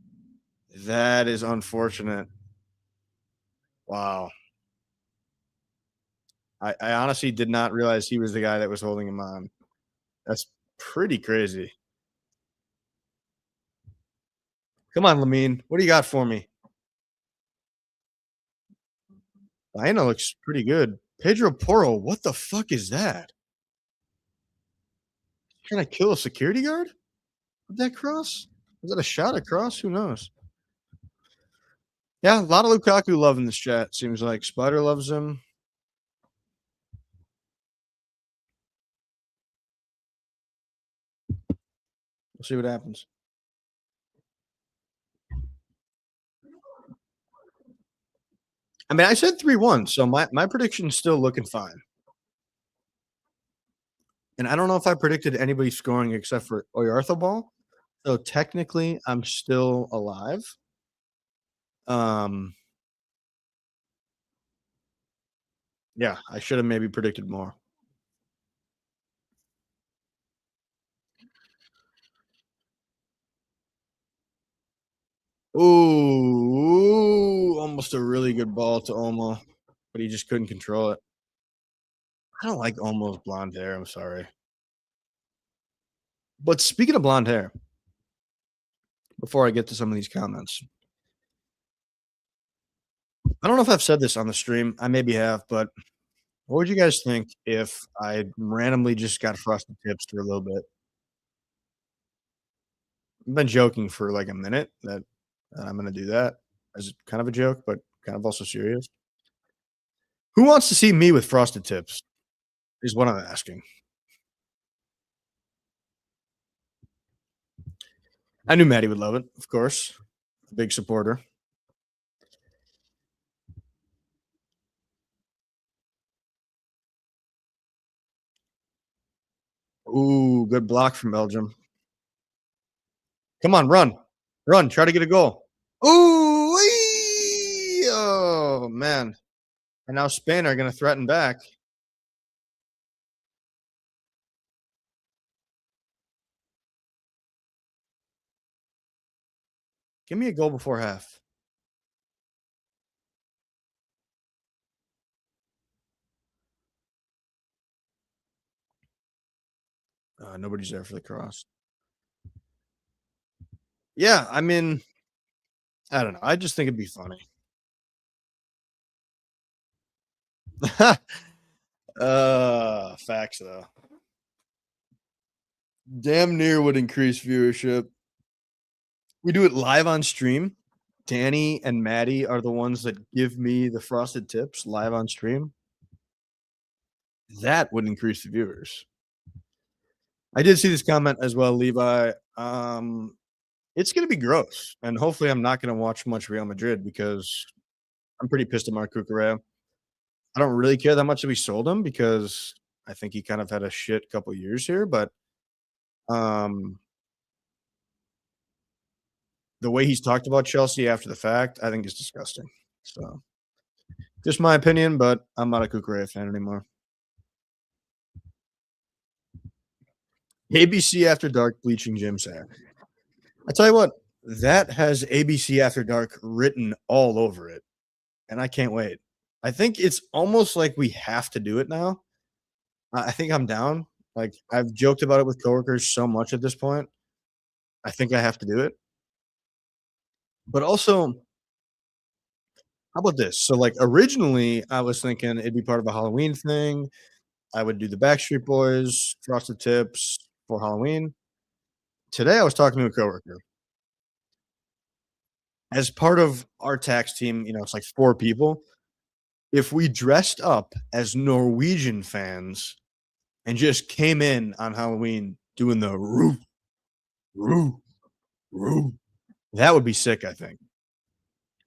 That is unfortunate. Wow. I honestly did not realize he was the guy that was holding him on. That's pretty crazy. Come on, Lamine. What do you got for me? Baena looks pretty good. Pedro Porro, what the fuck is that? Trying to kill a security guard with that cross? Was that a shot across? Who knows? Yeah, a lot of Lukaku love in this chat. Seems like Spider loves him. We'll see what happens. I mean, I said 3-1, so my prediction's still looking fine. And I don't know if I predicted anybody scoring except for Oyarzabal. So technically, I'm still alive. Um, yeah, I should have maybe predicted more. Ooh, almost a really good ball to Olmo, but he just couldn't control it. I don't like Olmo's blonde hair. I'm sorry. But speaking of blonde hair, before I get to some of these comments, I don't know if I've said this on the stream. I maybe have, but what would you guys think if I randomly just got frosted tips for a little bit? I've been joking for like a minute that I'm going to do that as kind of a joke, but kind of also serious. Who wants to see me with frosted tips? Is what I'm asking. I knew Maddie would love it, of course. Big supporter. Ooh, good block from Belgium. Come on, run. Run. Try to get a goal. Ooh, oh, man. And now Spain are going to threaten back. Give me a goal before half. Nobody's there for the cross. Yeah, I mean, I don't know. I just think it'd be funny. Facts though. Damn near would increase viewership. We do it live on stream. Danny and Maddie are the ones that give me the frosted tips live on stream. That would increase the viewers. I did see this comment as well, Levi. It's going to be gross, and hopefully, I'm not going to watch much Real Madrid because I'm pretty pissed at Marc Cucurella. I don't really care that much that we sold him because I think he kind of had a shit couple years here, but um, the way he's talked about Chelsea after the fact, I think is disgusting. So, just my opinion, but I'm not a Cucurella fan anymore. ABC After Dark Bleaching Gym Sack. I tell you what, that has ABC After Dark written all over it, and I can't wait. I think it's almost like we have to do it now. I think I'm down. Like, I've joked about it with coworkers so much at this point. I think I have to do it. But also, how about this? So, like, originally, I was thinking it'd be part of a Halloween thing. I would do the Backstreet Boys, Frosted Tips for Halloween. Today, I was talking to a coworker. As part of our tax team, it's like 4 people. If we dressed up as Norwegian fans and just came in on Halloween doing the "roo, roo, roo," that would be sick, I think.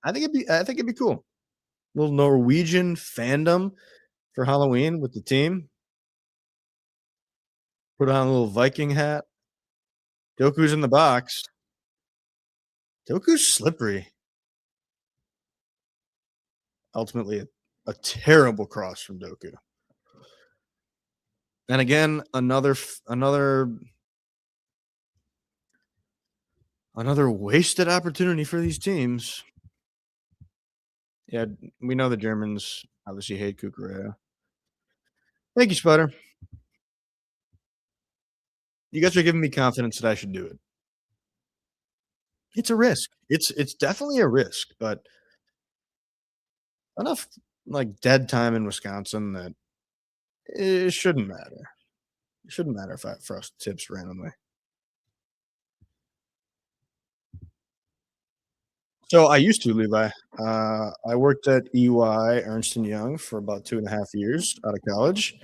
I think it'd be cool. Little Norwegian fandom for Halloween with the team. Put on a little Viking hat. Doku's in the box. Doku's slippery. Ultimately, a terrible cross from Doku. And again, another wasted opportunity for these teams. Yeah, we know the Germans obviously hate Kukurea. Thank you, Spider. You guys are giving me confidence that I should do it. It's a risk. It's definitely a risk, but enough like dead time in Wisconsin that it shouldn't matter. It shouldn't matter if I frost tips randomly. So I used to, Levi. I worked at EY Ernst and Young for about 2.5 years out of college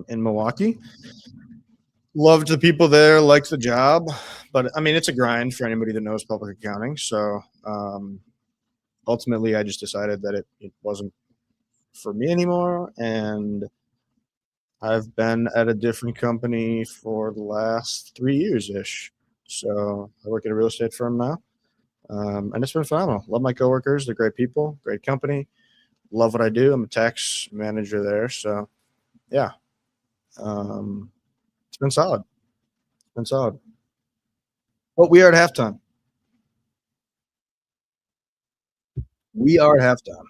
in Milwaukee. Loved the people there, liked the job, but I mean it's a grind for anybody that knows public accounting. So ultimately, I just decided that it wasn't for me anymore, and I've been at a different company for the last 3 years ish. So I work at a real estate firm now. And it's been phenomenal. Love my coworkers. They're great people, great company. Love what I do. I'm a tax manager there. So, yeah, it's been solid. It's been solid. But we are at halftime. We are at halftime.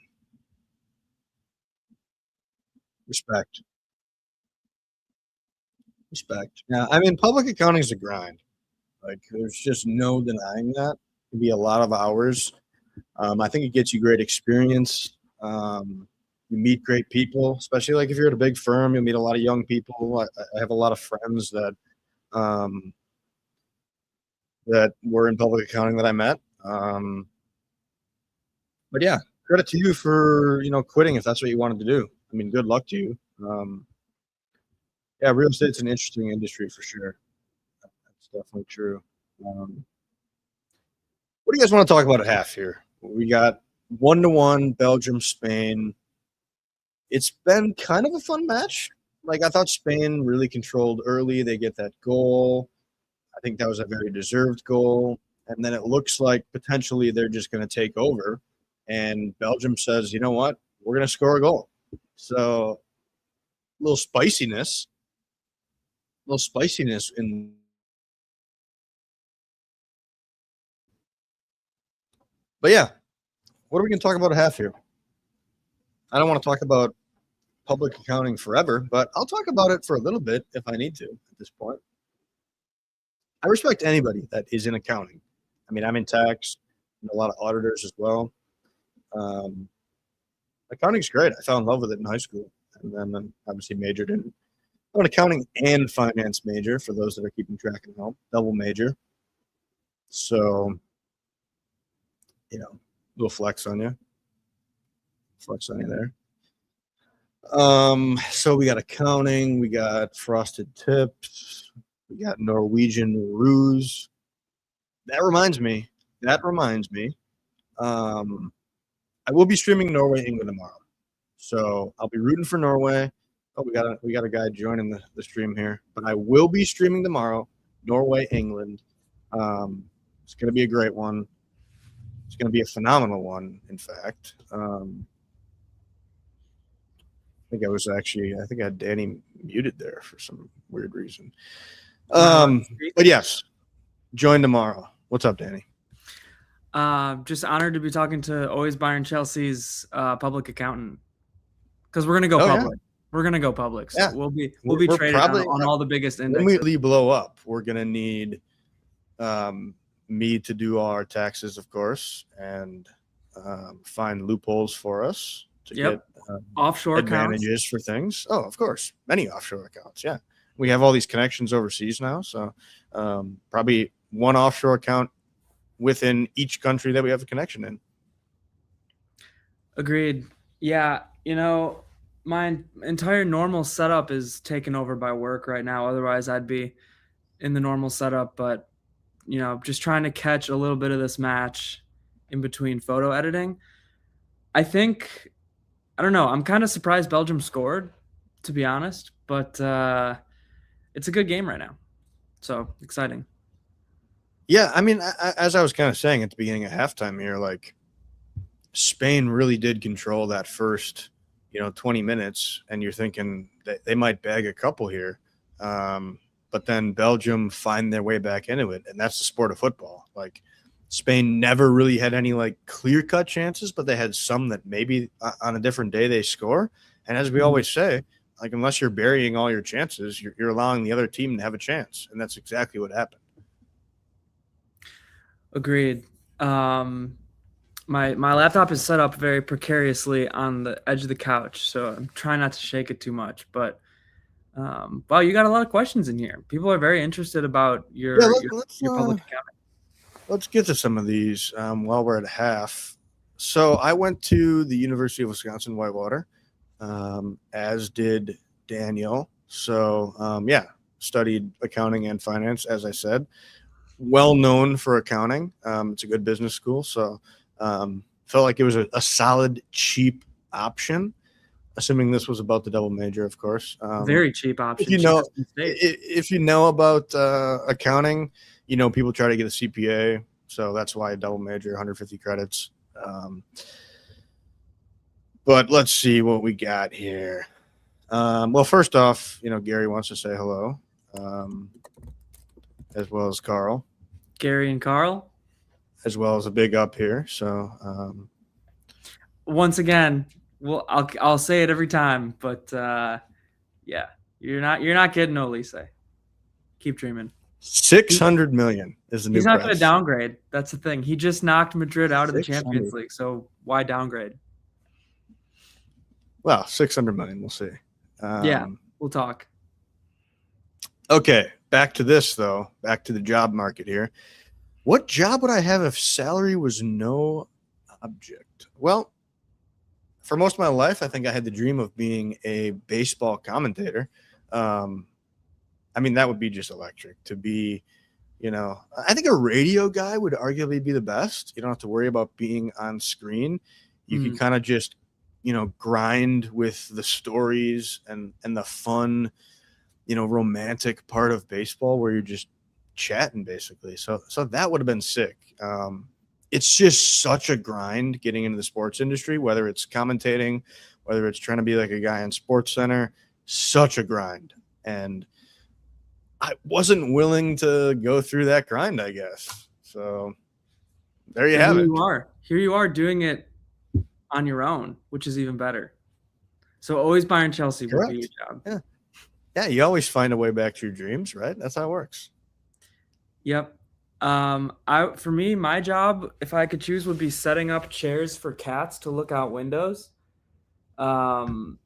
Respect. Respect. Yeah, I mean, public accounting is a grind. Like, there's just no denying that. It can be a lot of hours. I think it gets you great experience. You meet great people, especially like if you're at a big firm, you'll meet a lot of young people. I have a lot of friends um, that were in public accounting that I met. But yeah, credit to you for quitting if that's what you wanted to do. I mean, good luck to you. Yeah, real estate's an interesting industry for sure. That's definitely true. Um, what do you guys want to talk about at half here? We got 1-1 Belgium, Spain. It's been kind of a fun match. Like I thought Spain really controlled early. They get that goal. I think that was a very deserved goal. And then it looks like potentially they're just going to take over. And Belgium says, you know what? We're going to score a goal. So a little spiciness in. But yeah, what are we going to talk about at half here? I don't want to talk about public accounting forever, but I'll talk about it for a little bit if I need to at this point. I respect anybody that is in accounting. I mean, I'm in tax, and a lot of auditors as well. Um, Accounting's great. I fell in love with it in high school, and then obviously majored in. I'm an accounting and finance major for those that are keeping track at home. Double major. So, little flex on you. Flex on you there. So we got accounting, we got frosted tips, we got Norwegian ruse. That reminds me. I will be streaming Norway, England tomorrow. So I'll be rooting for Norway. Oh, we got a guy joining the stream here. But I will be streaming tomorrow, Norway, England. It's gonna be a great one. It's gonna be a phenomenal one, in fact. I think I had Danny muted there for some weird reason. But yes, join tomorrow. What's up, Danny? Just honored to be talking to always Bayern Chelsea's public accountant because we're gonna go public. Yeah. We're gonna go public. So yeah. we'll be traded on all the biggest indexes. When we blow up, we're gonna need me to do our taxes, of course, and find loopholes for us to get offshore advantages accounts for things. Oh, of course, many offshore accounts. Yeah, we have all these connections overseas now, so probably one offshore account within each country that we have a connection in. Agreed. Yeah, my entire normal setup is taken over by work right now. Otherwise, I'd be in the normal setup, but just trying to catch a little bit of this match in between photo editing. I don't know. I'm kind of surprised Belgium scored, to be honest, but it's a good game right now. So exciting. Yeah, I mean, as I was kind of saying at the beginning of halftime here, like Spain really did control that first, 20 minutes, and you're thinking that they might bag a couple here. But then Belgium find their way back into it, and that's the sport of football. Like, Spain never really had any like clear-cut chances, but they had some that maybe on a different day they score. And as we always say, like, unless you're burying all your chances, you're allowing the other team to have a chance, and that's exactly what happened. Agreed. My laptop is set up very precariously on the edge of the couch, so I'm trying not to shake it too much. But wow, you got a lot of questions in here. People are very interested about your public accounting. Let's get to some of these while we're at half. So I went to the University of Wisconsin-Whitewater, as did Daniel. So studied accounting and finance, as I said. Well known for accounting. It's a good business school, so felt like it was a solid, cheap option. Assuming this was about the double major, of course. Very cheap option. If you know about accounting, people try to get a CPA, so that's why a double major, 150 credits. But let's see what we got here. Well, first off, Gary wants to say hello, as well as Carl. Gary and Carl. As well as a big up here. So once again, well, I'll say it every time, but yeah, you're not getting Olise. Keep dreaming. 600 million is the new price. He's not going to downgrade. That's the thing. He just knocked Madrid out of the Champions League, so why downgrade? Well, 600 million. We'll see. Yeah, we'll talk. Okay, back to this though. Back to the job market here. What job would I have if salary was no object? Well, for most of my life, I think I had the dream of being a baseball commentator. That would be just electric to be, I think a radio guy would arguably be the best. You don't have to worry about being on screen. You can kind of just, grind with the stories and the fun, romantic part of baseball where you're just chatting basically. So that would have been sick. It's just such a grind getting into the sports industry, whether it's commentating, whether it's trying to be like a guy on Sports Center, such a grind. And I wasn't willing to go through that grind, I guess. So there you have it. Here you are doing it on your own, which is even better. So always Bayern Chelsea would be your job. Yeah, you always find a way back to your dreams, right? That's how it works. Yep. For me, my job, if I could choose, would be setting up chairs for cats to look out windows. No,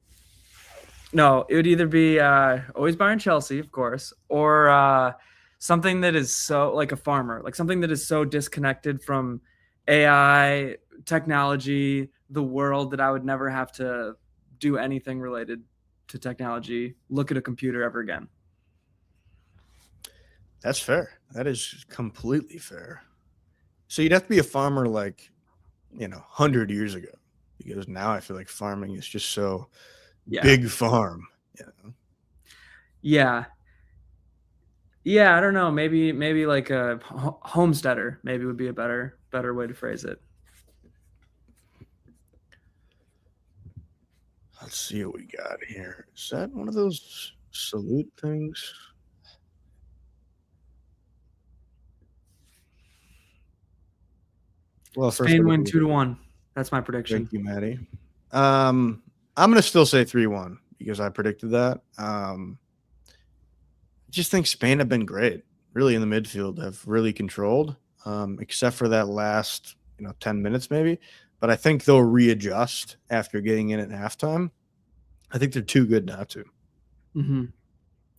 it would either be always Bayern Chelsea, of course, or something that is so like a farmer, like something that is so disconnected from AI, technology, the world that I would never have to do anything related to technology, look at a computer ever again. That's fair. That is completely fair. So you'd have to be a farmer like, 100 years ago, because now I feel like farming is just so big farm. Yeah. Yeah, I don't know. Maybe like a homesteader maybe would be a better way to phrase it. Let's see what we got here. Is that one of those salute things? Well, Spain win 2-1. That's my prediction. Thank you, Maddie. I'm going to still say 3-1 because I predicted that. I just think Spain have been great, really, in the midfield, have really controlled, except for that last 10 minutes maybe. But I think they'll readjust after getting in at halftime. I think they're too good not to. Mm-hmm.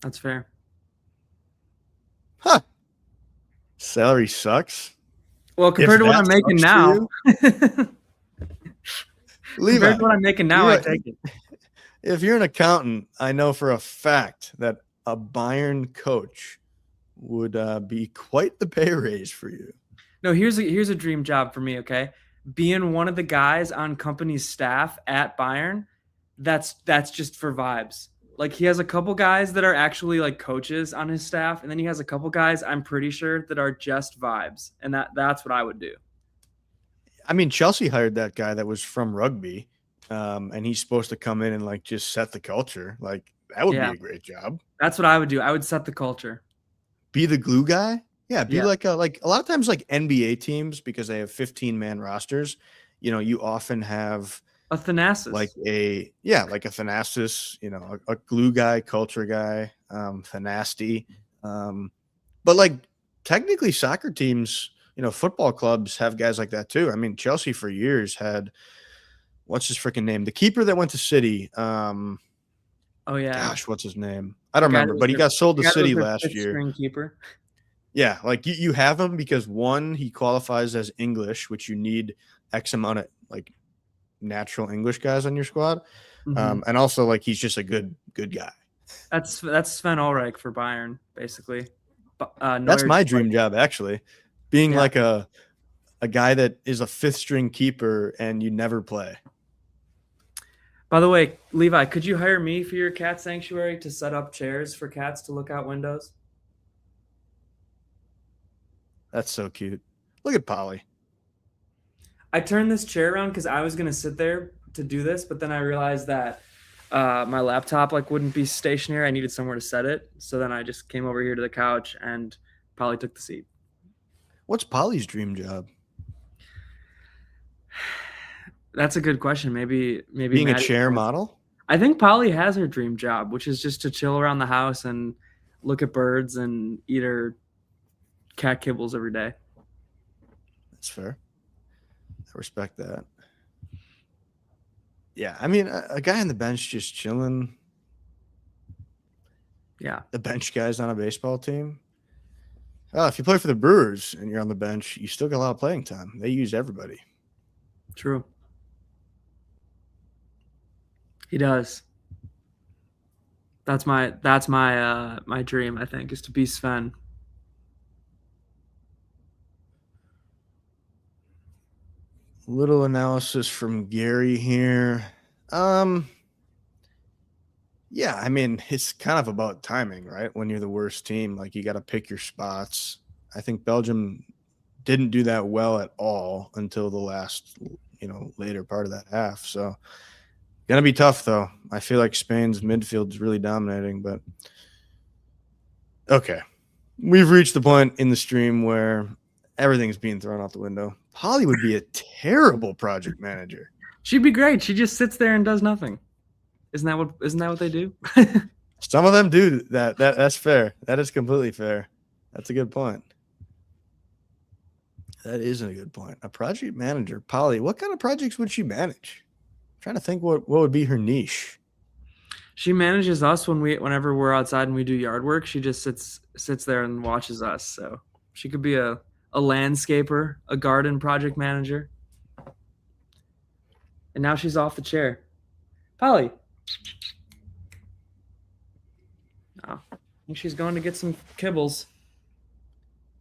That's fair. Huh. Salary sucks. Well, compared to what I'm making now. Compared to what I'm making now, I take it. If you're an accountant, I know for a fact that a Bayern coach would be quite the pay raise for you. No, here's a dream job for me, okay? Being one of the guys on company's staff at Bayern, that's just for vibes. Like, he has a couple guys that are actually like coaches on his staff, and then he has a couple guys, I'm pretty sure, that are just vibes. And that's what I would do. I mean, Chelsea hired that guy that was from rugby. and he's supposed to come in and like just set the culture. Like that would be Yeah, a great job. that's what I would do. I would set the culture. Be the glue guy. Yeah, be Yeah, like a lot of times like NBA teams because they have 15-man rosters. You often have a like Thanasis. like a Thanasis, a glue guy, culture guy, Thanasty. But like technically soccer teams, football clubs have guys like that too. I mean, Chelsea for years had what's his freaking name? The keeper that went to City. Oh yeah, Gosh, what's his name? I the don't guy that remember, was but he got sold the to guy that was City their last fifth year. string keeper. Yeah, like you have him because one, he qualifies as English, which you need X amount of like natural English guys on your squad. Mhm. And also like he's just a good guy. That's Sven Ulreich for Bayern, basically. That's Neuer my just like dream job, actually. Being yeah. like a guy that is a fifth string keeper and you never play. By the way, Levi, could you hire me for your cat sanctuary to set up chairs for cats to look out windows? That's so cute. Look at Polly. I turned this chair around because I was gonna sit there to do this, but then I realized that my laptop like wouldn't be stationary. I needed somewhere to set it, so then I just came over here to the couch and probably took the seat. What's Polly's dream job? That's a good question. Maybe Being a Maddie chair can answer. model? I think Polly has her dream job, which is just to chill around the house and look at birds and eat her cat kibbles every day. That's fair. I respect that. Yeah, I mean, a guy on the bench just chilling. Yeah. The bench guys on a baseball team. Oh, if you play for the Brewers and you're on the bench, you still got a lot of playing time. They use everybody. True. He does. That's my my dream, I think, is to be Sven. Little analysis from Gary here. Yeah, I mean, it's kind of about timing, right? When you're the worst team, like you got to pick your spots. I think Belgium didn't do that well at all until the last, later part of that half. So, gonna be tough though. I feel like Spain's midfield is really dominating, but okay. We've reached the point in the stream where everything's being thrown out the window. Holly would be a terrible project manager. She'd be great. She just sits there and does nothing. Isn't that what they do? Some of them do that. That's fair. That is completely fair. That's a good point. That is a good point. A project manager, Polly. What kind of projects would she manage? I'm trying to think what would be her niche. She manages us whenever we're outside and we do yard work. She just sits there and watches us. So she could be a landscaper, a garden project manager. And now she's off the chair. Polly. Oh, I think she's going to get some kibbles.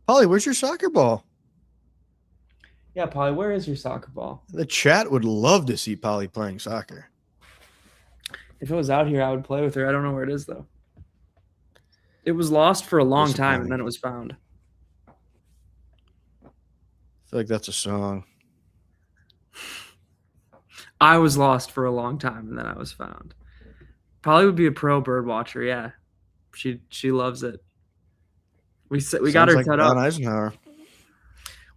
Polly, where's your soccer ball? Yeah, Polly, where is your soccer ball? The chat would love to see Polly playing soccer. If it was out here, I would play with her. I don't know where it is, though. It was lost for a long time, and then it was found. I feel like that's a song. I was lost for a long time, and then I was found. Polly would be a pro bird watcher. Yeah, she loves it. We got her set up. Eisenhower.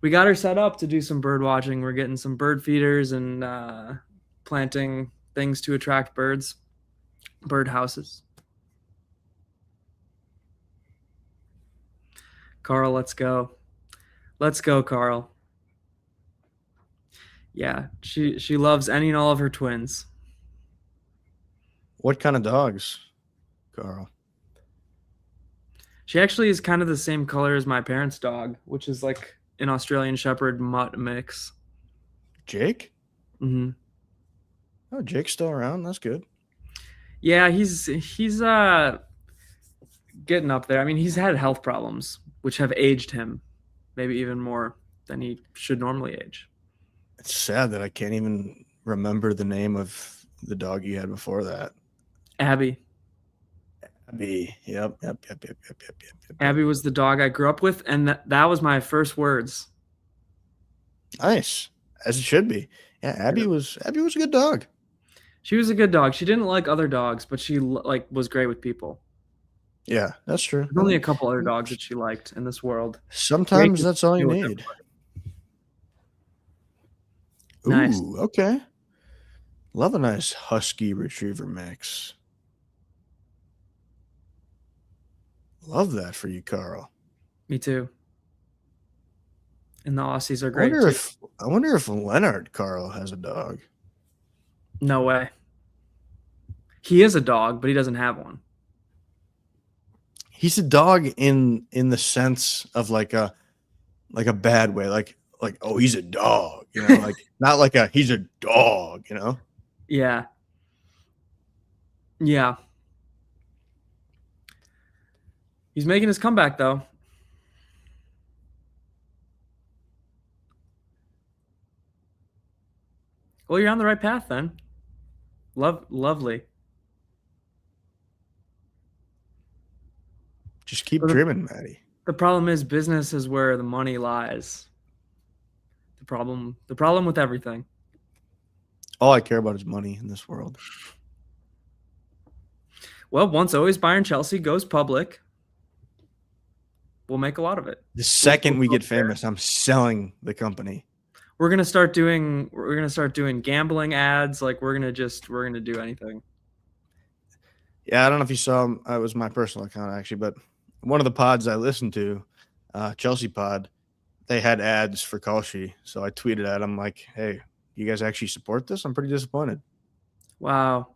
We got her set up to do some bird watching. We're getting some bird feeders and planting things to attract birds, bird houses. Carl, let's go. Let's go, Carl. Yeah, she loves any and all of her twins. What kind of dogs, Carl? She actually is kind of the same color as my parents' dog, which is like an Australian Shepherd mutt mix. Jake? Mm-hmm. Oh, Jake's still around. That's good. Yeah, he's getting up there. I mean, he's had health problems, which have aged him maybe even more than he should normally age. It's sad that I can't even remember the name of the dog you had before that. Abby. Abby. Yep. Abby was the dog I grew up with, and that was my first words. Nice. As it should be. Yeah, Abby was a good dog. She was a good dog. She didn't like other dogs, but she like was great with people. Yeah, that's true. There's only a couple other dogs that she liked in this world. Jake Sometimes is that's all you chill with need. everybody. Nice. Ooh, okay. Love a nice husky retriever mix. Love that for you, Carl. Me too. And the Aussies are I great wonder too. if I wonder if Leonard Carl has a dog. No way. He is a dog, but he doesn't have one. He's a dog in the sense of like a bad way, like oh he's a dog, you know, like not like a he's a dog, you know. Yeah. Yeah. He's making his comeback though. Well, you're on the right path then. Lovely. Just keep But dreaming, Maddie. the problem is business is where the money lies. The problem with everything. All I care about is money in this world. Well, once always Bayern Chelsea goes public, we'll make a lot of it. The second we get famous, I'm selling the company. We're gonna start doing gambling ads. Like we're gonna do anything. Yeah, I don't know if you saw it was my personal account actually, but one of the pods I listened to, Chelsea Pod, they had ads for Kalshi. So I tweeted at them like, hey, you guys actually support this? I'm pretty disappointed. Wow.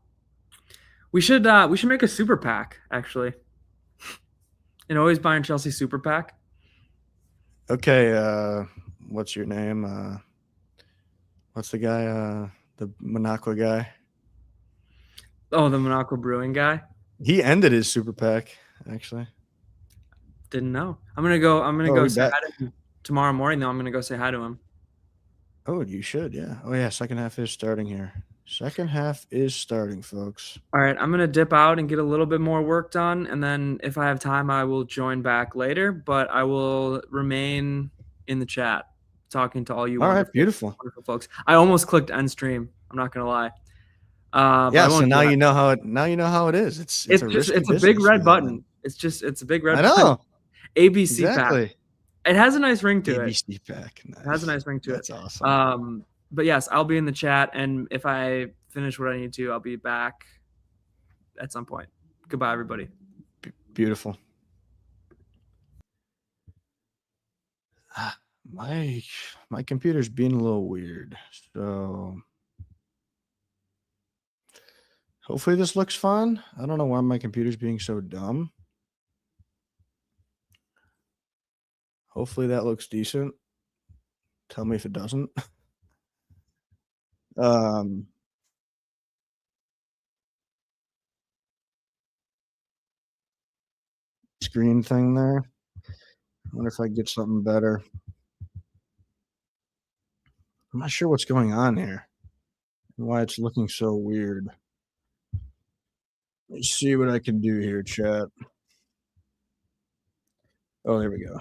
We should make a super PAC actually. And always Bayern Chelsea super PAC. Okay, what's your name? What's the guy? The Monaco guy. Oh, the Monaco Brewing guy. He ended his super PAC actually. Didn't know. I'm gonna go say bet. hi to him tomorrow morning. Though I'm gonna go say hi to him. Oh, you should, yeah. Oh yeah, second half is starting here. Second half is starting, folks. All right, I'm gonna dip out and get a little bit more work done, and then if I have time, I will join back later. But I will remain in the chat, talking to all you All right, beautiful. wonderful folks. I almost clicked end stream. I'm not gonna lie. Yeah, so now you know how it is. It's a risky it's a business big red we live button. in. It's a big red I button. know. ABC pack. Exactly. It has a nice ring to it. ABC pack. Nice. It has a nice ring to That's it. awesome. But yes, I'll be in the chat, and if I finish what I need to, I'll be back at some point. Goodbye, everybody. Beautiful. My computer's being a little weird, so hopefully this looks fine. I don't know why my computer's being so dumb. Hopefully that looks decent. Tell me if it doesn't. Screen thing there. I wonder if I get something better. I'm not sure what's going on here. Why it's looking so weird. Let's see what I can do here, chat. Oh, there we go.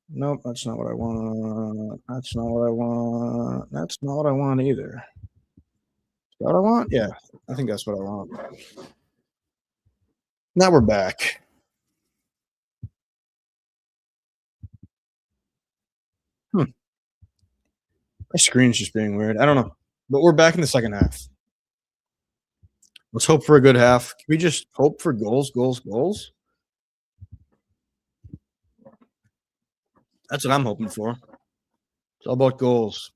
Nope, that's not what I want. That's not what I want. That's not what I want either. Is that what I want? Yeah, I think that's what I want. Now we're back. My screen's just being weird. I don't know. But we're back in the second half. Let's hope for a good half. Can we just hope for goals, goals, goals? That's what I'm hoping for. It's all about goals.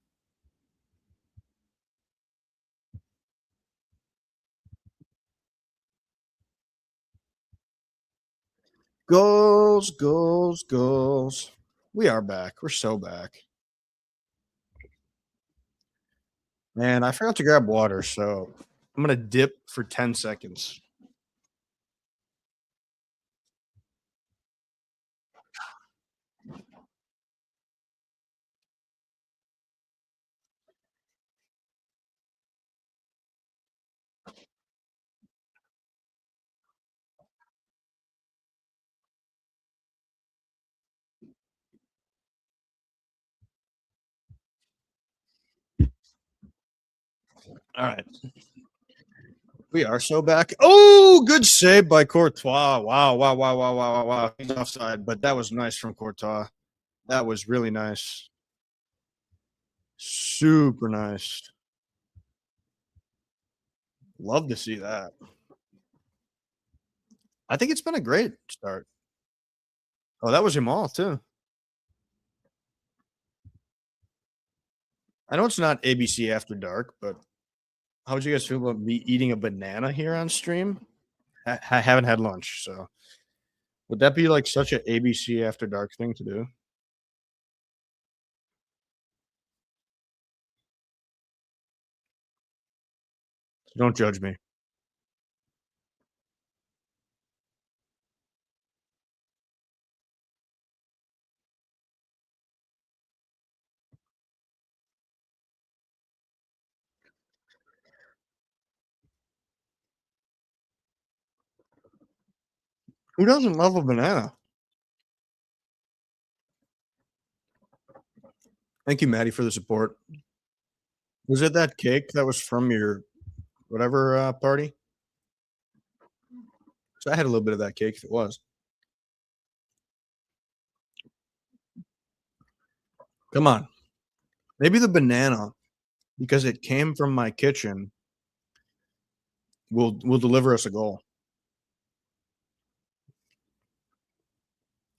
Goals, goals, goals. We are back. We're so back. Man, I forgot to grab water, so I'm going to dip for 10 seconds. All right. We are so back. Oh, good save by Courtois. Wow, wow, wow, wow, wow, wow, wow. He's offside, but that was nice from Courtois. That was really nice. Super nice. Love to see that. I think it's been a great start. Oh, that was Jamal too. I know it's not ABC After Dark, but how would you guys feel about me eating a banana here on stream? I haven't had lunch, so would that be like such a ABC After Dark thing to do? Don't judge me. Who doesn't love a banana? Thank you, Maddie, for the support. Was it that cake that was from your whatever party? So I had a little bit of that cake if it was. Come on. Maybe the banana, because it came from my kitchen, will deliver us a goal.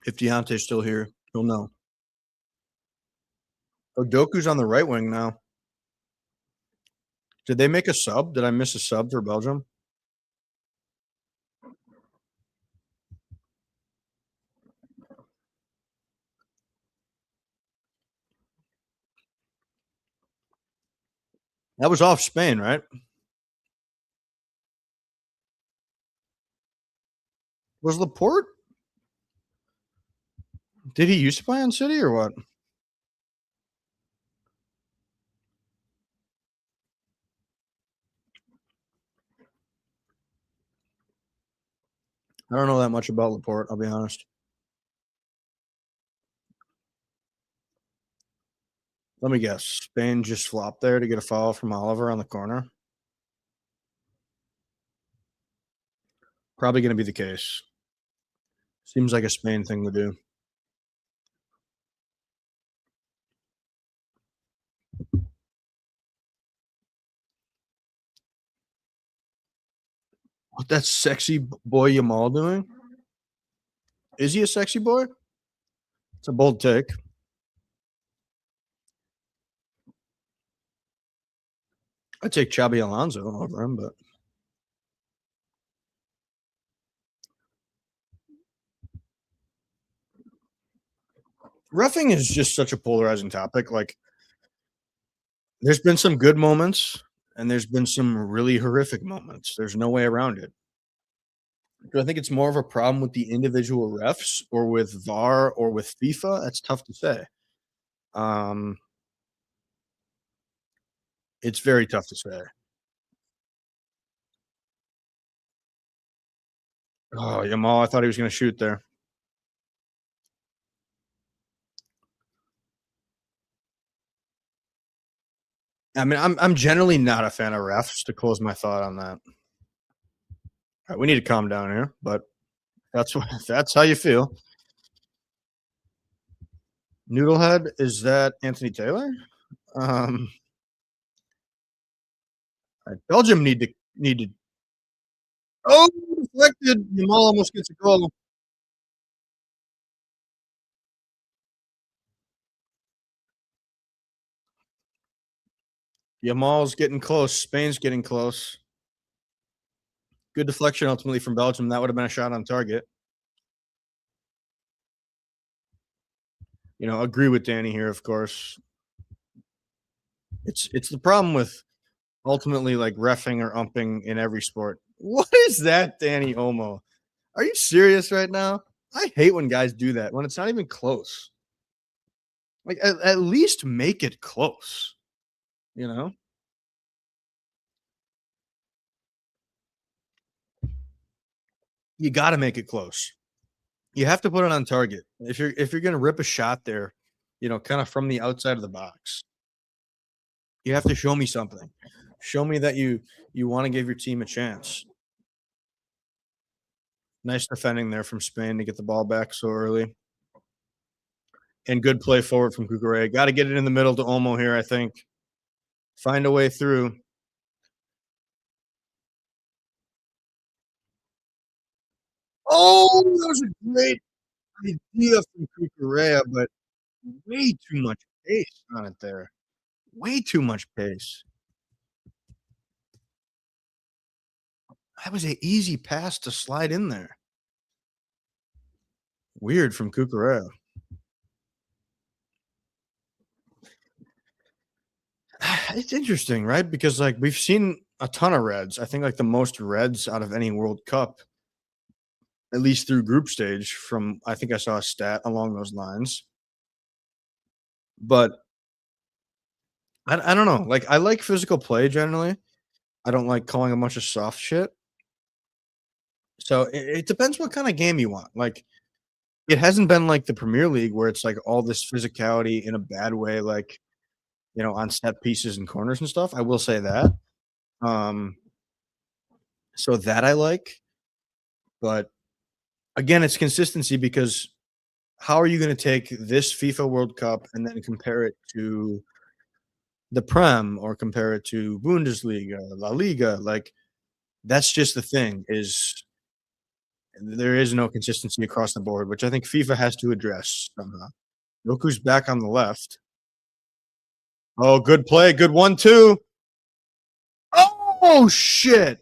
If Deontay's still here, he'll know. Oh, Doku's on the right wing now. Did they make a sub? Did I miss a sub for Belgium? That was off Spain, right? Was Laporte? Did he used to play on City or what? I don't know that much about Laporte, I'll be honest. Let me guess. Spain just flopped there to get a foul from Oliver on the corner. Probably going to be the case. Seems like a Spain thing to do. What that sexy boy Yamal doing? Is he a sexy boy? It's a bold take. I'd take Xabi Alonso over him, but roughing is just such a polarizing topic. Like, there's been some good moments and there's been some really horrific moments. There's no way around it. Do I think it's more of a problem with the individual refs or with VAR or with FIFA? That's tough to say. Um, it's very tough to say. Oh, Yamal, I thought he was going to shoot there. I mean, I'm generally not a fan of refs. To close my thought on that, right, we need to calm down here, but that's what that's how you feel. Noodlehead, is that Anthony Taylor? Um, Belgium need to. Oh, deflected. Yamal almost gets a goal. Yamal's getting close. Spain's getting close. Good deflection ultimately from Belgium. That would have been a shot on target. You know, agree with Danny here, of course. It's the problem with ultimately like reffing or umping in every sport. What is that, Danny Omo? Are you serious right now? I hate when guys do that when it's not even close. Like at least make it close, you know? You got to make it close. You have to put it on target. If you're going to rip a shot there, you know, kind of from the outside of the box, you have to show me something. Show me that you want to give your team a chance. Nice defending there from Spain to get the ball back so early. And good play forward from Cucurella. Got to get it in the middle to Olmo here, I think. Find a way through. Oh, that was a great idea from Cucurella, but way too much pace on it there. Way too much pace. That was an easy pass to slide in there. Weird from Cucurella. It's interesting, right? Because like we've seen a ton of reds. I think like the most reds out of any World Cup, at least through group stage. From I think I saw a stat along those lines. But I don't know. Like I like physical play generally. I don't like calling a bunch of soft shit. So it depends what kind of game you want. Like it hasn't been like the Premier League where it's like all this physicality in a bad way, like on set pieces and corners and stuff. I will say that. Um, so that I like, but again, it's consistency because how are you going to take this FIFA World Cup and then compare it to the Prem or compare it to Bundesliga, La Liga? Like that's just the thing is there is no consistency across the board, which I think FIFA has to address somehow. Roku's back on the left. Oh, good play. Good 1-2. Oh, shit.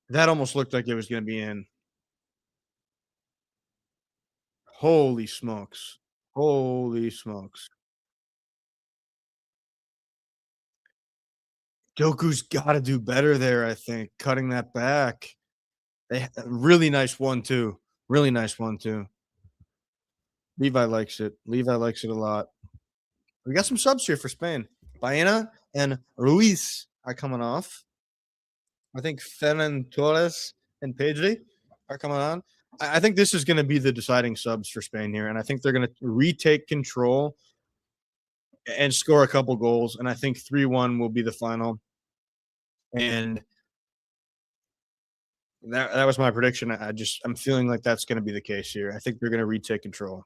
That almost looked like it was going to be in. Holy smokes. Holy smokes. Doku's got to do better there, I think, cutting that back. Really nice 1-2. Really nice 1-2. Levi likes it. Levi likes it a lot. We got some subs here for Spain. Baena and Ruiz are coming off. I think Fernan Torres and Pedri are coming on. I think this is going to be the deciding subs for Spain here, and I think they're going to retake control and score a couple goals. And I think 3-1 will be the final. And that was my prediction. I'm feeling like that's going to be the case here. I think they're going to retake control.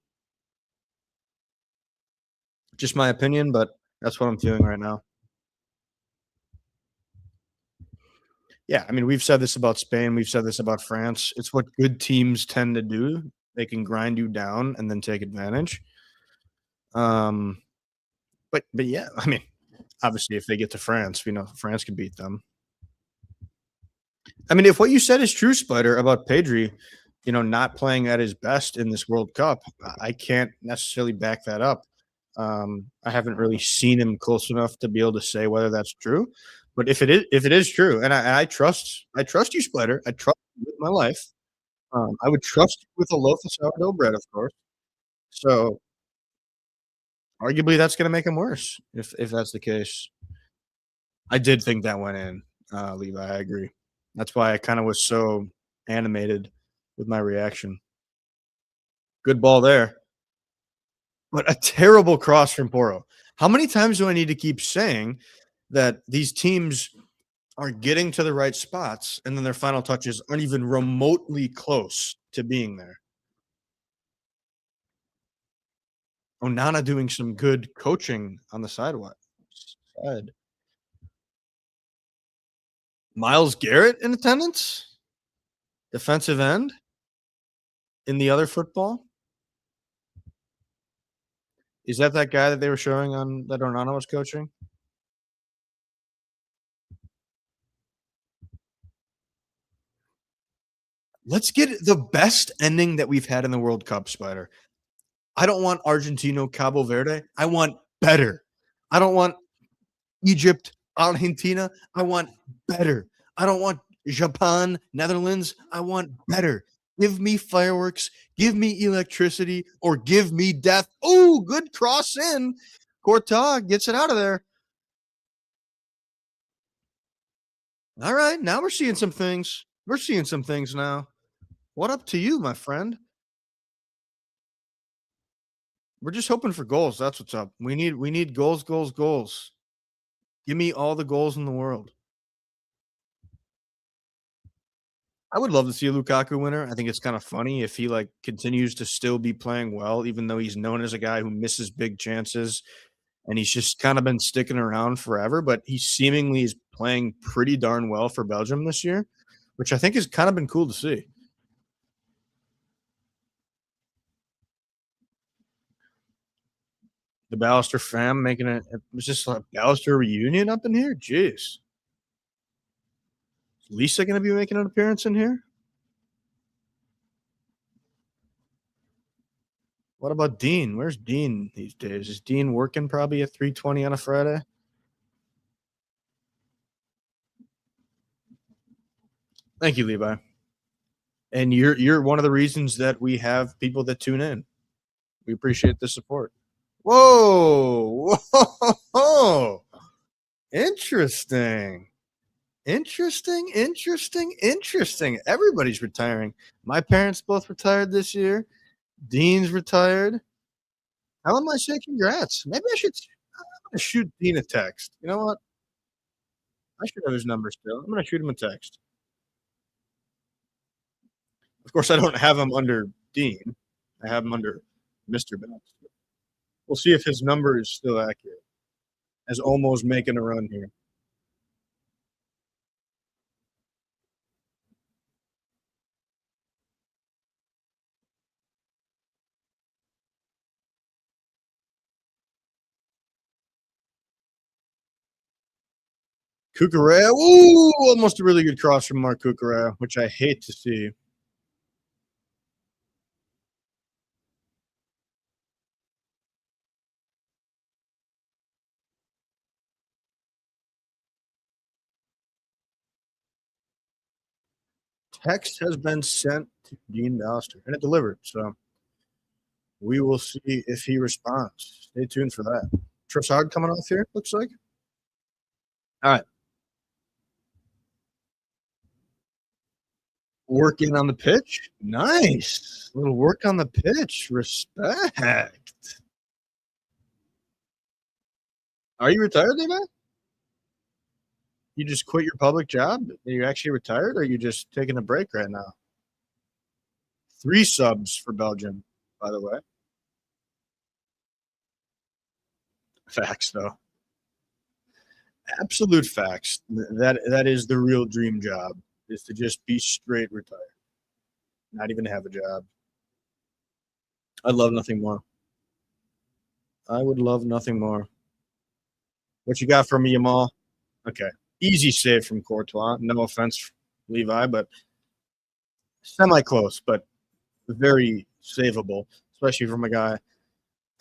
Just my opinion, but that's what I'm feeling right now. Yeah, I mean, we've said this about Spain. We've said this about France. It's what good teams tend to do. They can grind you down and then take advantage. But yeah, I mean, obviously, if they get to France, we know France can beat them. I mean, if what you said is true, Spider, about Pedri, not playing at his best in this World Cup, I can't necessarily back that up. I haven't really seen him close enough to be able to say whether that's true. But if it is true, and I trust you, Spider. I trust you with my life. I would trust you with a loaf of sourdough bread, of course. So arguably, that's going to make him worse if that's the case. I did think that went in, Levi. I agree. That's why I kind of was so animated with my reaction. Good ball there. But a terrible cross from Porro. How many times do I need to keep saying that these teams are getting to the right spots and then their final touches aren't even remotely close to being there? Onana doing some good coaching on the side. Miles Garrett in attendance? Defensive end? In the other football? Is that guy that they were showing on that Onana was coaching? Let's get the best ending that we've had in the World Cup, Spider. I don't want Argentino, Cabo Verde. I want better. I don't want Egypt, Argentina. I want better. I don't want Japan, Netherlands. I want better. Give me fireworks, give me electricity, or give me death. Oh, good cross in. Courtois gets it out of there. All right, now we're seeing some things. We're seeing some things now. What up to you, my friend? We're just hoping for goals. That's what's up. We need goals, goals, goals. Give me all the goals in the world. I would love to see a Lukaku winner. I think it's kind of funny if he like continues to still be playing well, even though he's known as a guy who misses big chances and he's just kind of been sticking around forever. But he seemingly is playing pretty darn well for Belgium this year, which I think has kind of been cool to see. The Ballister fam making it was just a Ballister reunion up in here. Jeez. Is Lisa going to be making an appearance in here? What about Dean? Where's Dean these days? Is Dean working probably at 3:20 on a Friday? Thank you, Levi. And you're one of the reasons that we have people that tune in. We appreciate the support. Whoa! Whoa! Interesting. Interesting, interesting, interesting. Everybody's retiring. My parents both retired this year. Dean's retired. How am I saying congrats? Maybe I should shoot Dean a text. You know what? I should have his number still. I'm gonna shoot him a text. Of course, I don't have him under Dean. I have him under Mr. Baxter. We'll see if his number is still accurate. As Omo's making a run here. Cucurella. Ooh, almost a really good cross from Mark Cucurella, which I hate to see. Text has been sent to Dean Ballister, and it delivered. So we will see if he responds. Stay tuned for that. Trossard coming off here, looks like. All right. Working on the pitch. Nice. A little work on the pitch. Respect. Are you retired, Levi? You just quit your public job? Are you actually retired, or are you just taking a break right now? 3 subs for Belgium, by the way. Facts, though. Absolute facts. That is the real dream job, is to just be straight retired. Not even have a job. I'd love nothing more. I would love nothing more. What you got for me, Jamal? Okay. Easy save from Courtois. No offense, Levi, but semi-close, but very savable, especially from a guy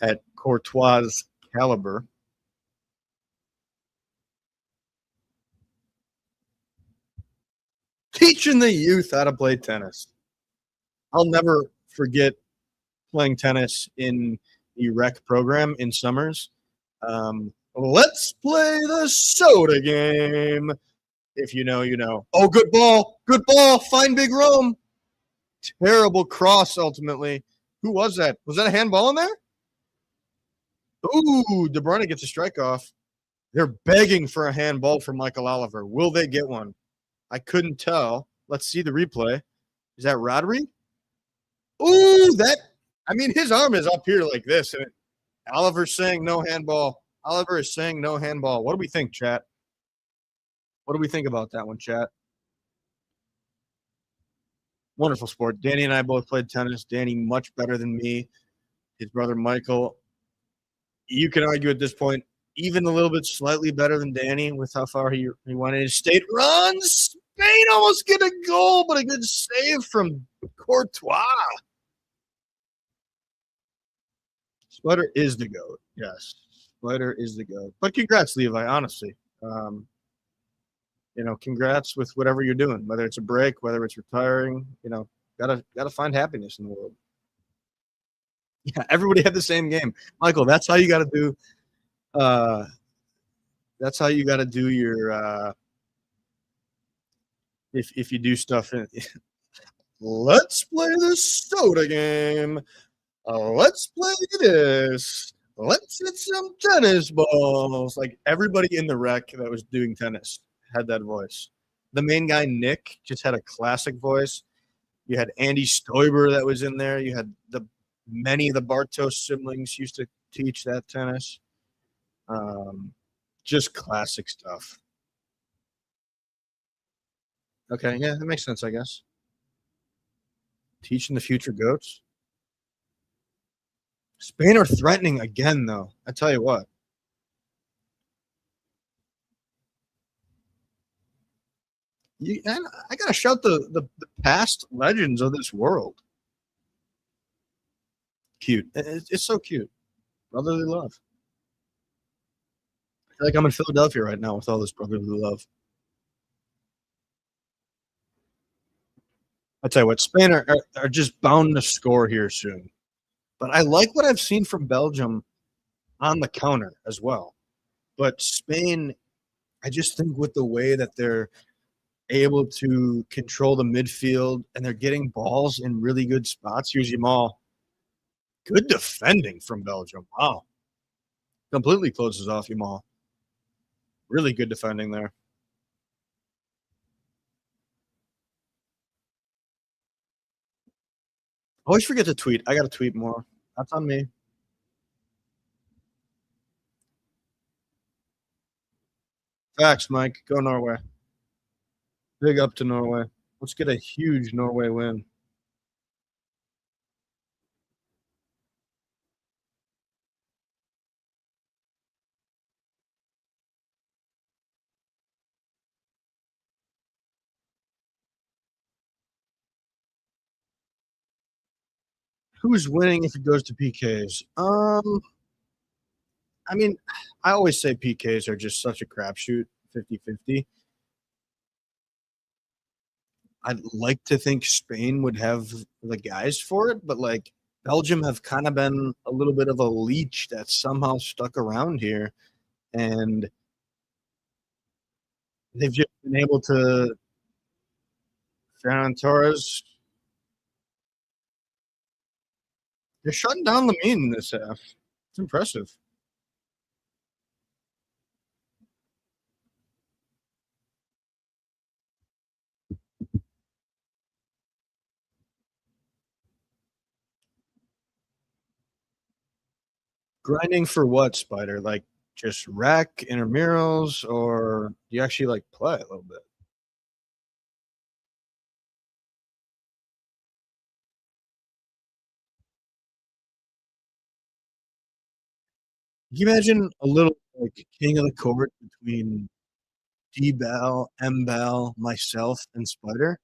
at Courtois' caliber. Teaching the youth how to play tennis. I'll never forget playing tennis in the rec program in summers. Let's play the soda game. If you know, you know. Oh, good ball. Good ball. Fine big Rome. Terrible cross, ultimately. Who was that? Was that a handball in there? Ooh, De Bruyne gets a strike off. They're begging for a handball from Michael Oliver. Will they get one? I couldn't tell. Let's see the replay. Is that Rodri? Ooh, that. I mean, his arm is up here like this. And Oliver's saying no handball. Oliver is saying no handball. What do we think, chat? What do we think about that one, chat? Wonderful sport. Danny and I both played tennis. Danny much better than me. His brother Michael, you can argue at this point, even a little bit slightly better than Danny with how far he went in his state runs. Spain almost get a goal, but a good save from Courtois. Spider is the GOAT. Yes, Spider is the GOAT. But congrats, Levi, honestly. Congrats with whatever you're doing, whether it's a break, whether it's retiring, gotta find happiness in the world. Yeah, everybody had the same game. Michael, that's how you gotta do your if you do stuff in let's play the soda game. Let's play this. Let's hit some tennis balls. Like everybody in the rec that was doing tennis had that voice. The main guy, Nick, just had a classic voice. You had Andy Stoiber that was in there. You had the many of the Bartos siblings used to teach that tennis. Um, just classic stuff. Okay, yeah, that makes sense, I guess. Teaching the future goats. Spain are threatening again, though. I tell you what. I gotta shout the past legends of this world. Cute. It's so cute. Brotherly love. I feel like I'm in Philadelphia right now with all this brotherly love. I tell you what, Spain are just bound to score here soon. But I like what I've seen from Belgium on the counter as well. But Spain, I just think with the way that they're able to control the midfield and they're getting balls in really good spots. Here's Yamal. Good defending from Belgium. Wow. Completely closes off Yamal. Really good defending there. Always forget to tweet. I got to tweet more. That's on me. Facts, Mike. Go Norway. Big up to Norway. Let's get a huge Norway win. Who's winning if it goes to PKs? I mean, I always say PKs are just such a crapshoot, 50-50. I'd like to think Spain would have the guys for it, but like Belgium have kind of been a little bit of a leech that's somehow stuck around here, and they've just been able to. Ferran Torres, they're shutting down Lamine in this half. It's impressive. Grinding for what, Spider? Like just rec, intramurals, or do you actually like play a little bit? Can you imagine a little like king of the court between D-Bell, M-Bell, myself, and Spider?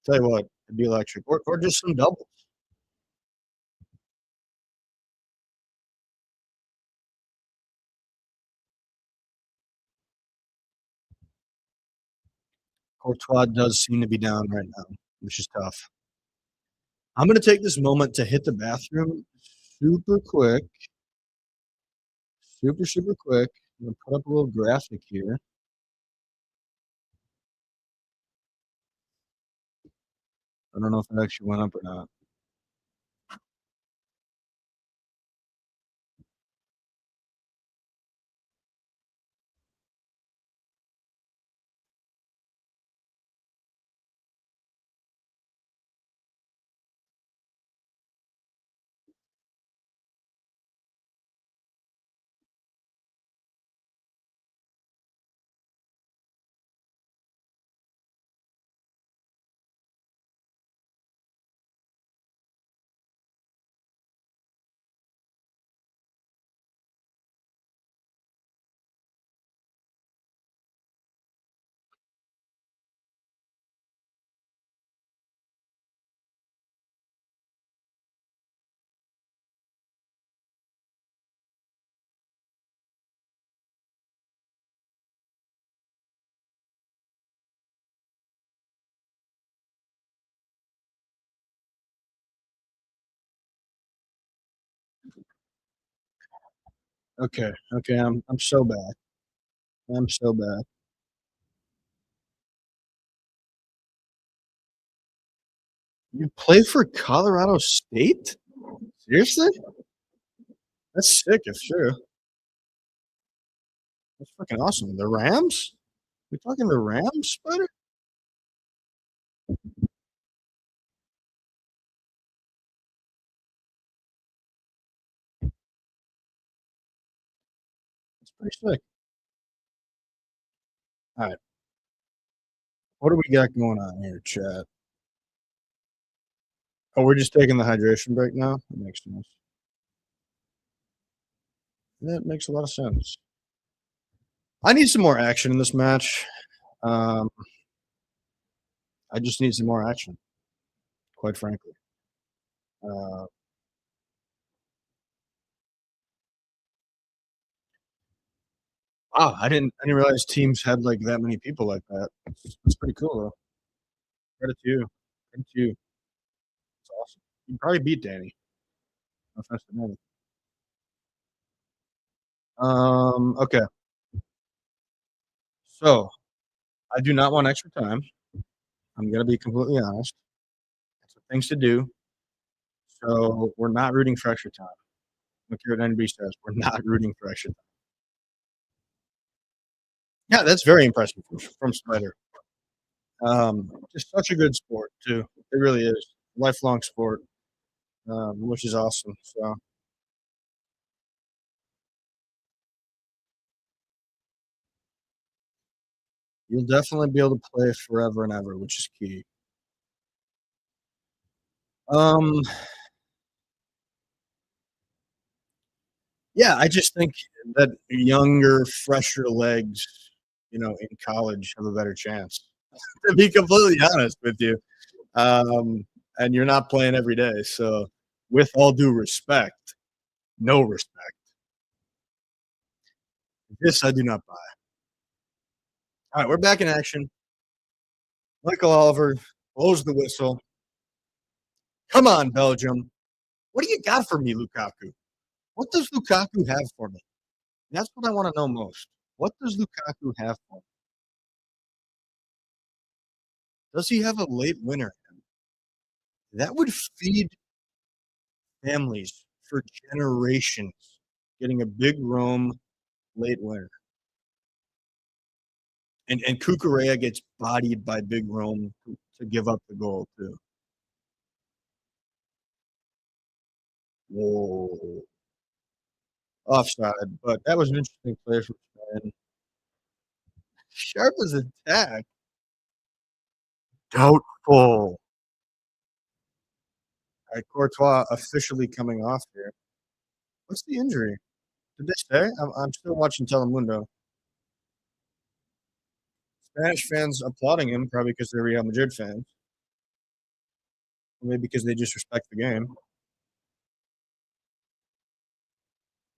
Tell you what, it'd be electric. Or just some doubles. Courtois does seem to be down right now, which is tough. I'm going to take this moment to hit the bathroom super quick, super quick. I'm going to put up a little graphic here. I don't know if it actually went up or not. Okay, okay, I'm so bad. I'm so bad. You play for Colorado State? Seriously? That's sick if true. That's freaking awesome. The Rams? We talking the Rams, Spider? That's pretty sick. Alright, what do we got going on here, chat? Oh, we're just taking the hydration break now? That makes sense. That makes a lot of sense. I need some more action in this match. Um, I just need some more action, quite frankly. Uh, wow, I didn't realize teams had like that many people like that. It's pretty cool though. Credit to you. Credit to you. It's awesome. You can probably beat Danny. No offense to Danny. Okay. So I do not want extra time. I'm gonna be completely honest. That's what things to do. So we're not rooting for extra time. I don't care what anybody says. We're not rooting for extra time. Yeah, that's very impressive from Spider. Just such a good sport too. It really is. Lifelong sport, which is awesome. So you'll definitely be able to play forever and ever, which is key. Um, yeah, I just think that younger, fresher legs, in college have a better chance. To be completely honest with you, and you're not playing every day, so with all due respect, no respect. This I do not buy. All right, we're back in action. Michael Oliver blows the whistle. Come on, Belgium. What do you got for me, Lukaku? What does Lukaku have for me? That's what I want to know most. What does Lukaku have for me? Does he have a late winner? That would feed families for generations. Getting a big Rome late winner. And Cucurella gets bodied by Big Rome to give up the goal too. Whoa. Offside, but that was an interesting play from Spain. Sharp as attack. Doubtful. All right, Courtois officially coming off here. What's the injury? Did they say? I'm still watching Telemundo. Spanish fans applauding him, probably because they're Real Madrid fans. Or maybe because they just respect the game.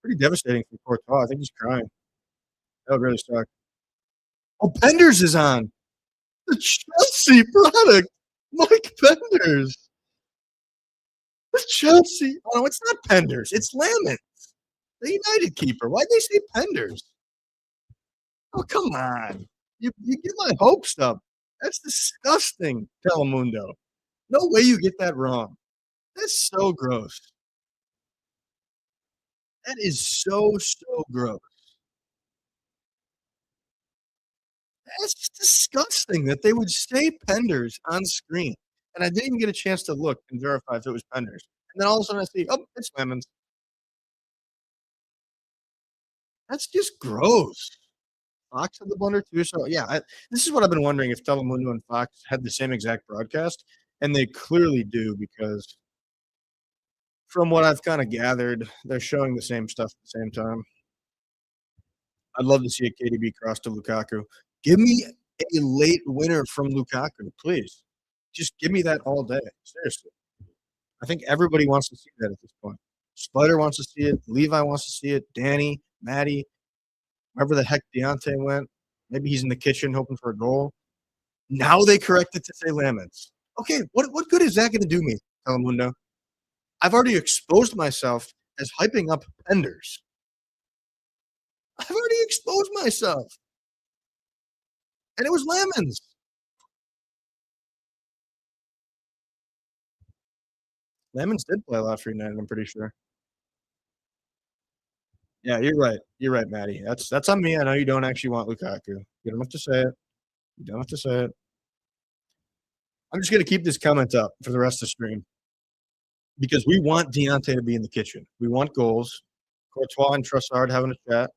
Pretty devastating for Courtois. I think he's crying. That would really suck. Oh, Penders is on. The Chelsea product. Mike Penders. The Chelsea. Oh, no, it's not Penders. It's Lamont, the United keeper. Why'd they say Penders? Oh, come on. You get my hopes up. That's disgusting, Telemundo. No way you get that wrong. That's so gross. That is so gross. That's disgusting that they would say Penders on screen. And I didn't even get a chance to look and verify if it was Penders. And then all of a sudden I see, oh, it's Lemons. That's just gross. Fox had the blunder too. So yeah, this is what I've been wondering if Telemundo and Fox had the same exact broadcast, and they clearly do because from what I've kind of gathered, they're showing the same stuff at the same time. I'd love to see a KDB cross to Lukaku. Give me a late winner from Lukaku, please. Just give me that all day. Seriously. I think everybody wants to see that at this point. Spider wants to see it. Levi wants to see it. Danny, Maddie, wherever the heck Deontay went. Maybe he's in the kitchen hoping for a goal. Now they corrected to say Laments. Okay, what good is that going to do me, Telemundo? I've already exposed myself as hyping up Penders. I've already exposed myself. And it was Lemons. Lemons did play a lot for United, I'm pretty sure. Yeah, you're right. You're right, Maddie. That's on me. I know you don't actually want Lukaku. You don't have to say it. You don't have to say it. I'm just gonna keep this comment up for the rest of the stream because we want Deontay to be in the kitchen. We want goals. Courtois and Trossard having a chat.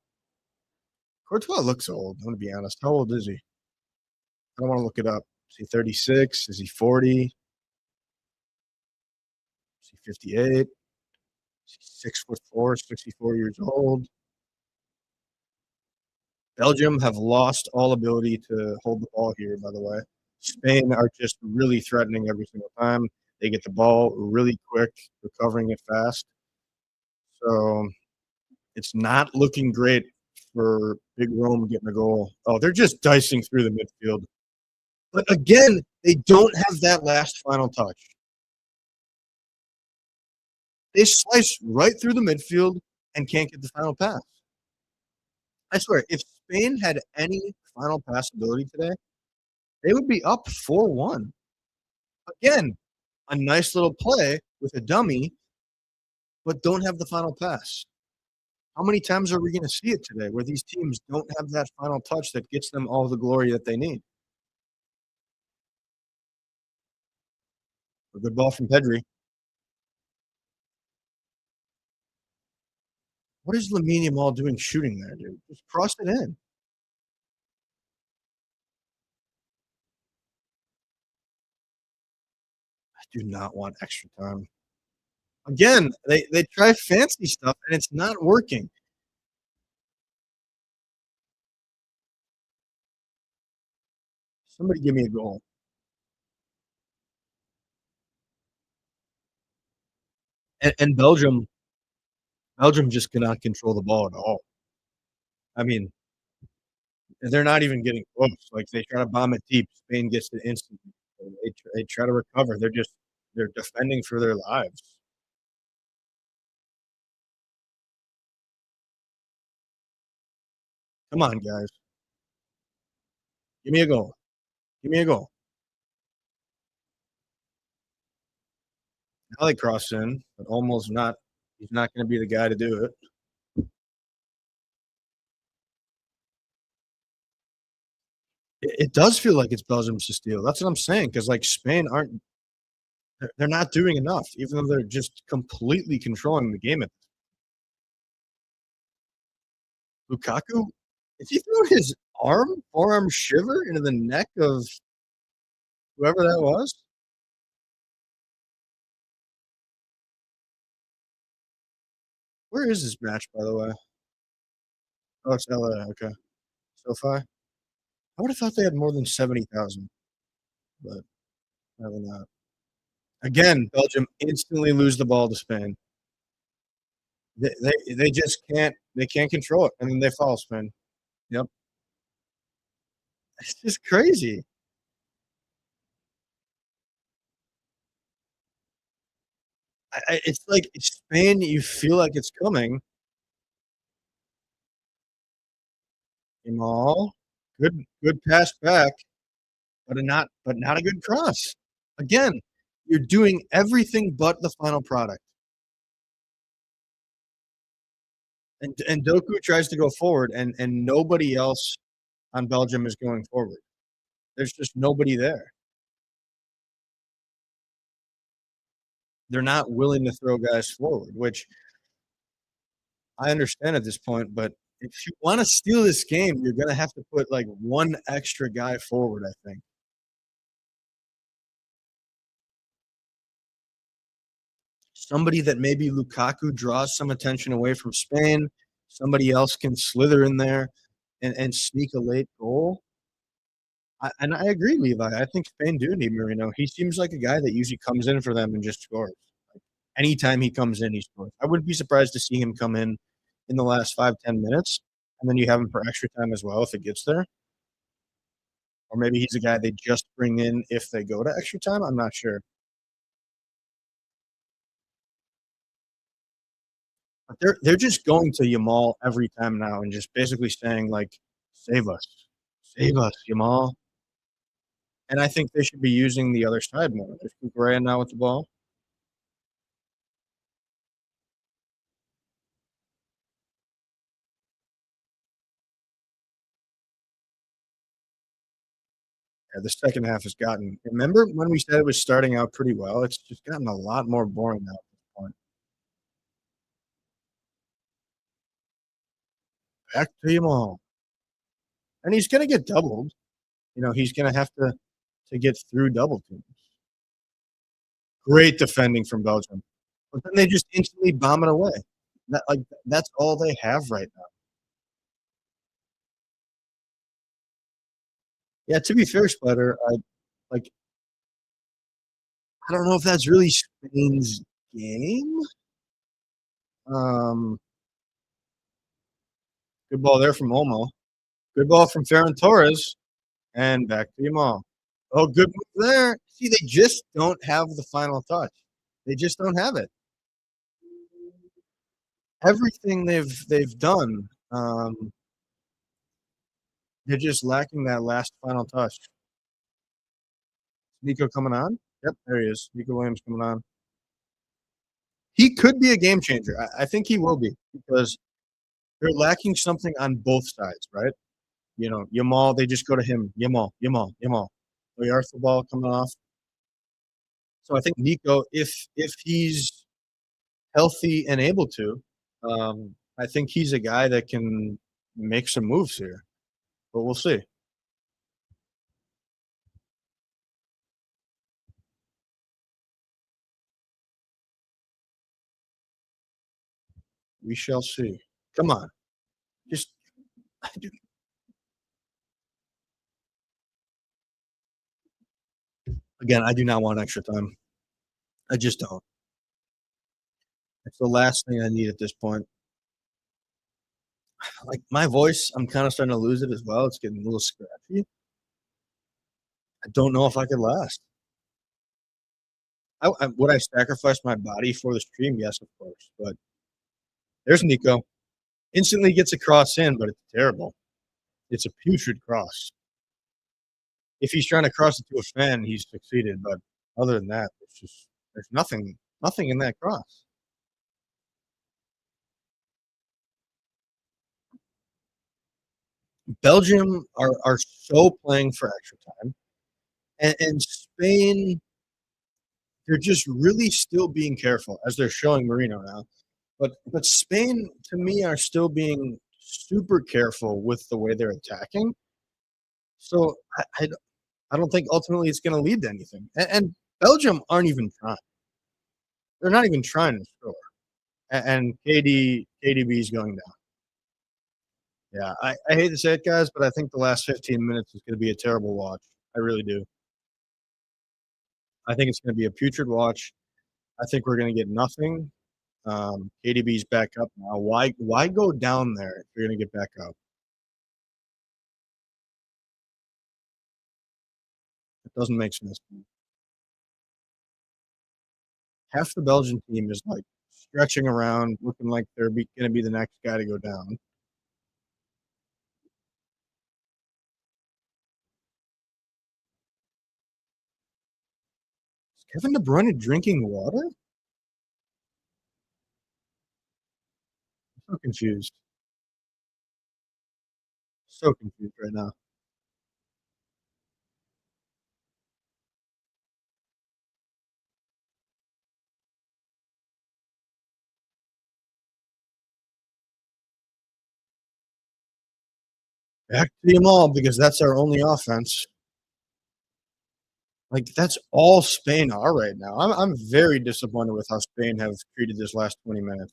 Courtois looks old. I'm gonna be honest. How old is he? I don't want to look it up. Is he 36? Is he 40? Is he 58? Is he 6'4", 64 years old? Belgium have lost all ability to hold the ball here, by the way. Spain are just really threatening every single time. They get the ball really quick, recovering it fast. So it's not looking great for Big Rome getting a goal. Oh, they're just dicing through the midfield. But again, they don't have that last final touch. They slice right through the midfield and can't get the final pass. I swear, if Spain had any final pass ability today, they would be up 4-1. Again, a nice little play with a dummy, but don't have the final pass. How many times are we going to see it today where these teams don't have that final touch that gets them all the glory that they need? A good ball from Pedri. What is Lamine Yamal doing shooting there, dude? Just cross it in. I do not want extra time. Again, they try fancy stuff and it's not working. Somebody give me a goal. And Belgium just cannot control the ball at all. I mean, they're not even getting close. Like they try to bomb it deep, Spain gets it instantly. They try to recover. They're defending for their lives. Come on, guys, give me a goal. Give me a goal. Now they cross in, but almost not. He's not going to be the guy to do it. It does feel like it's Belgium's to steal. That's what I'm saying. Because like Spain aren't, they're not doing enough, even though they're just completely controlling the game. Lukaku, is he throwing his forearm shiver into the neck of whoever that was? Where is this match, by the way? Oh, it's LA. Okay. SoFi. I would have thought they had more than 70,000, but apparently not. Again, Belgium instantly lose the ball to Spain. They just can't control it, and then they fall Spain. Yep, it's just crazy. It's like Spain. You feel like it's coming. Jamal, good pass back, but not a good cross. Again, you're doing everything but the final product. And Doku tries to go forward, and nobody else on Belgium is going forward. There's just nobody there. They're not willing to throw guys forward, which I understand at this point. But if you want to steal this game, you're going to have to put like one extra guy forward, I think. Somebody that maybe Lukaku draws some attention away from Spain. Somebody else can slither in there and sneak a late goal. And I agree, Levi. I think Spain do need Marino. He seems like a guy that usually comes in for them and just scores. Like, anytime he comes in, he scores. I wouldn't be surprised to see him come in the last 5-10 minutes, and then you have him for extra time as well if it gets there. Or maybe he's a guy they just bring in if they go to extra time. I'm not sure. But they're just going to Yamal every time now and just basically saying like, save us, Yamal. And I think they should be using the other side more. There's Cucurella now with the ball. Yeah, the second half has gotten remember when we said it was starting out pretty well? It's just gotten a lot more boring now at this point. Back to you all. And he's gonna get doubled. He's gonna have to get through double teams. Great defending from Belgium. But then they just instantly bomb it away. That's all they have right now. Yeah, to be fair, Spider, like I don't know if that's really Spain's game. Um, Good ball there from Olmo. Good ball from Ferran Torres. And back to Yamal. Oh, good move there. See, they just don't have the final touch. They just don't have it. Everything they've done, they're just lacking that last final touch. Nico coming on? Yep, there he is. Nico Williams coming on. He could be a game changer. I think he will be because they're lacking something on both sides, right? Yamal, they just go to him. Yamal, Yamal, Yamal. Ball coming off. So I think Nico, if he's healthy and able to, I think he's a guy that can make some moves here. But we'll see. We shall see. Come on. Just again, I do not want extra time. I just don't. It's the last thing I need at this point. Like my voice, I'm kind of starting to lose it as well. It's getting a little scratchy. I don't know if I could last. Would I sacrifice my body for the stream? Yes, of course. But there's Nico. Instantly gets a cross in, but it's terrible. It's a putrid cross. If he's trying to cross it to a fan, he's succeeded. But other than that, there's nothing in that cross. Belgium are so playing for extra time, and Spain, they're just really still being careful as they're showing Marino now. But Spain to me are still being super careful with the way they're attacking. So I don't think ultimately it's going to lead to anything. And Belgium aren't even trying. They're not even trying to score. And KDB is going down. Yeah, I hate to say it, guys, but I think the last 15 minutes is going to be a terrible watch. I really do. I think it's going to be a putrid watch. I think we're going to get nothing. KDB's back up now. Why go down there if you're going to get back up? It doesn't make sense. Half the Belgian team is like stretching around, looking like they're going to be the next guy to go down. Is Kevin De Bruyne drinking water? I'm so confused. So confused right now. Back to them all because that's our only offense. Like that's all Spain are right now. I'm very disappointed with how Spain have treated this last 20 minutes.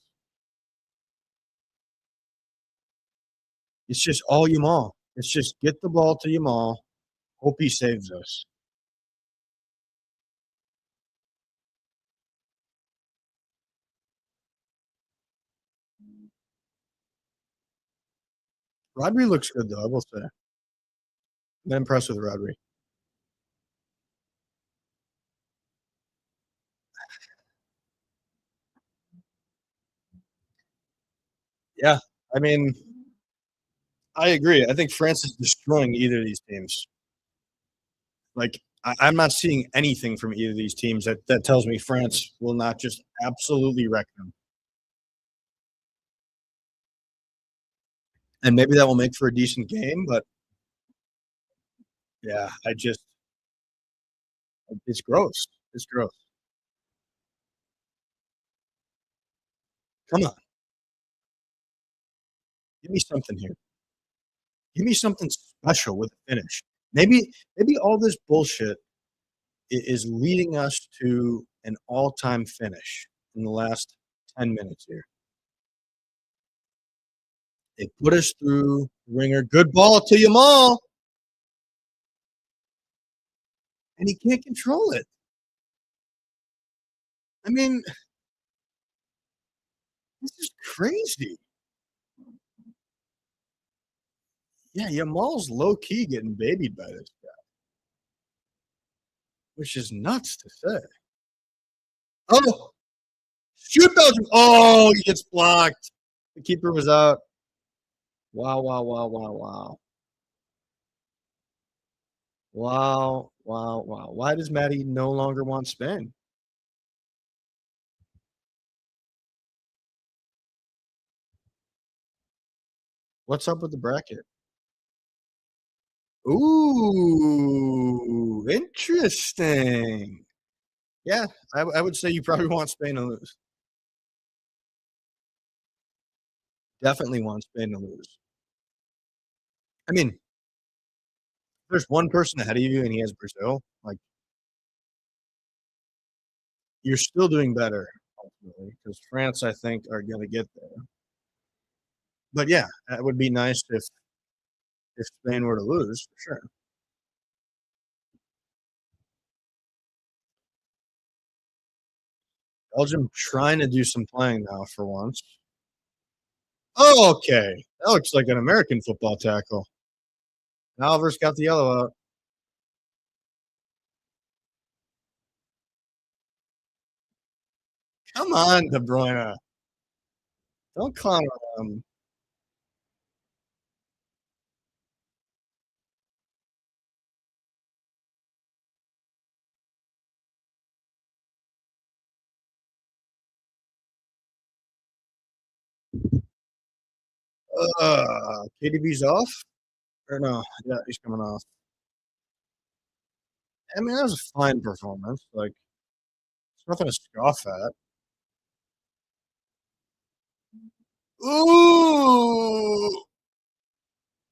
It's just all Yamal. It's just get the ball to Yamal. Hope he saves us. Rodri looks good though. I will say. I'm impressed with Rodri. Yeah, I mean, I agree. I think France is destroying either of these teams. Like, I'm not seeing anything from either of these teams that tells me France will not just absolutely wreck them. And maybe that will make for a decent game, but yeah, It's gross. It's gross. Come on, give me something here. Give me something special with a finish. Maybe all this bullshit is leading us to an all-time finish in the last 10 minutes here. They put us through the ringer. Good ball to Yamal, and he can't control it. I mean, this is crazy. Yeah, Yamal's low key getting babied by this guy, which is nuts to say. Oh, shoot Belgium. Oh, he gets blocked. The keeper was out. Wow, wow, wow, wow, wow. Wow, wow, wow. Why does Maddie no longer want Spain? What's up with the bracket? Ooh, interesting. Yeah, I would say you probably want Spain to lose. Definitely want Spain to lose. I mean, there's one person ahead of you and he has Brazil. Like, you're still doing better ultimately because France, I think, are going to get there. But yeah, that would be nice if Spain were to lose for sure. Belgium trying to do some playing now for once. Oh, okay. That looks like an American football tackle. Alvarez got the yellow out. Come on, De Bruyne. Don't clown around. KDB's off? Or no? Yeah, he's coming off. I mean, that was a fine performance. Like, it's nothing to scoff at. Ooh!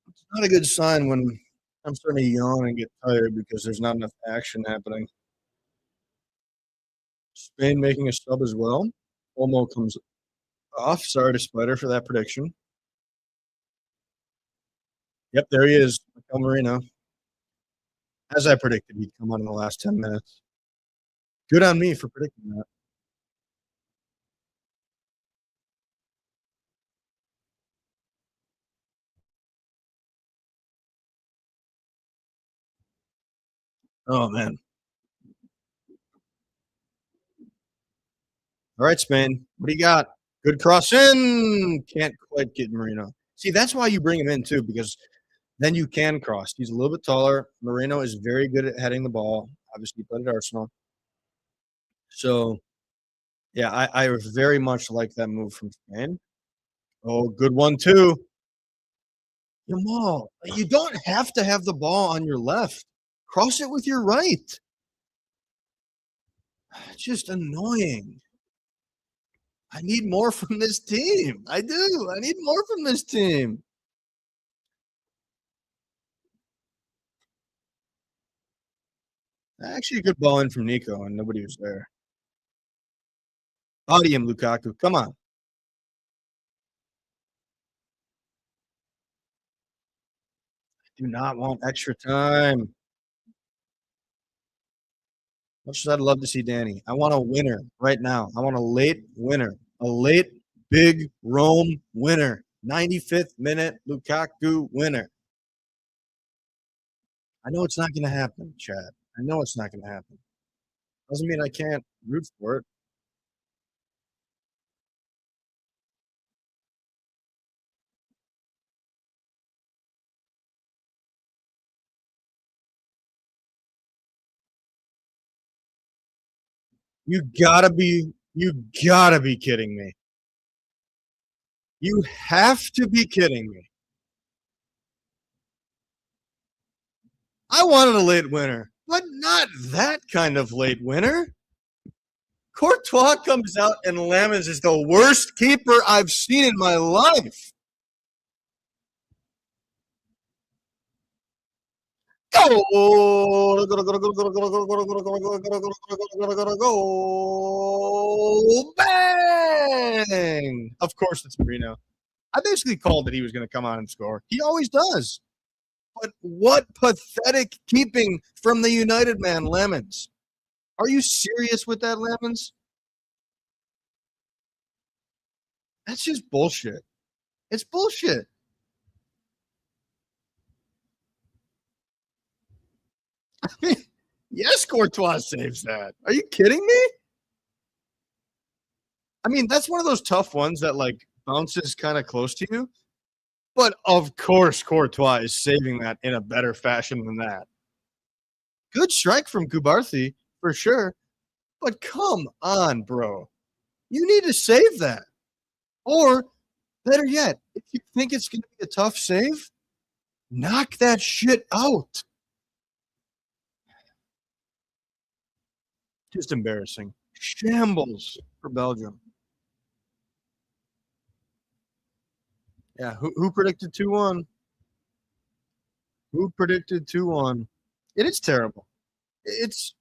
It's not a good sign when I'm starting to yawn and get tired because there's not enough action happening. Spain making a sub as well. Olmo comes off. Sorry to Spider for that prediction. Yep, there he is. Mikel Marino. As I predicted, he'd come on in the last 10 minutes. Good on me for predicting that. Oh, man. All right, Spain. What do you got? Good cross in. Can't quite get Marino. See, that's why you bring him in, too, because then you can cross. He's a little bit taller. Marino is very good at heading the ball. Obviously, he played at Arsenal. So, yeah, I very much like that move from Spain. Oh, good one, too. Jamal, you don't have to have the ball on your left. Cross it with your right. It's just annoying. I need more from this team. I do. I need more from this team. Actually, a good ball in from Nico, and nobody was there. Body him, Lukaku. Come on. Do not want extra time. Much as I'd love to see Danny, I want a winner right now. I want a late winner, a late big Rome winner. 95th minute Lukaku winner. I know it's not going to happen, Chad. I know it's not going to happen. Doesn't mean I can't root for it. You gotta be kidding me. You have to be kidding me. I wanted a late winner. but not that kind of late winner. Courtois comes out and Lamens is the worst keeper I've seen in my life. Go! Bang! Of course, it's Marino. I basically called that he was going to come on and score. He always does. But what pathetic keeping from the United man, Lamens. Are you serious with that, Lamens? That's just bullshit. It's bullshit. I mean, yes, Courtois saves that. Are you kidding me? I mean, that's one of those tough ones that like bounces kind of close to you. But of course, Courtois is saving that in a better fashion than that. Good strike from Kubarthi, for sure. But come on, bro. You need to save that. Or, better yet, if you think it's going to be a tough save, knock that shit out. Just embarrassing. Shambles for Belgium. Yeah, who predicted 2-1? Who predicted 2-1? It is terrible. It's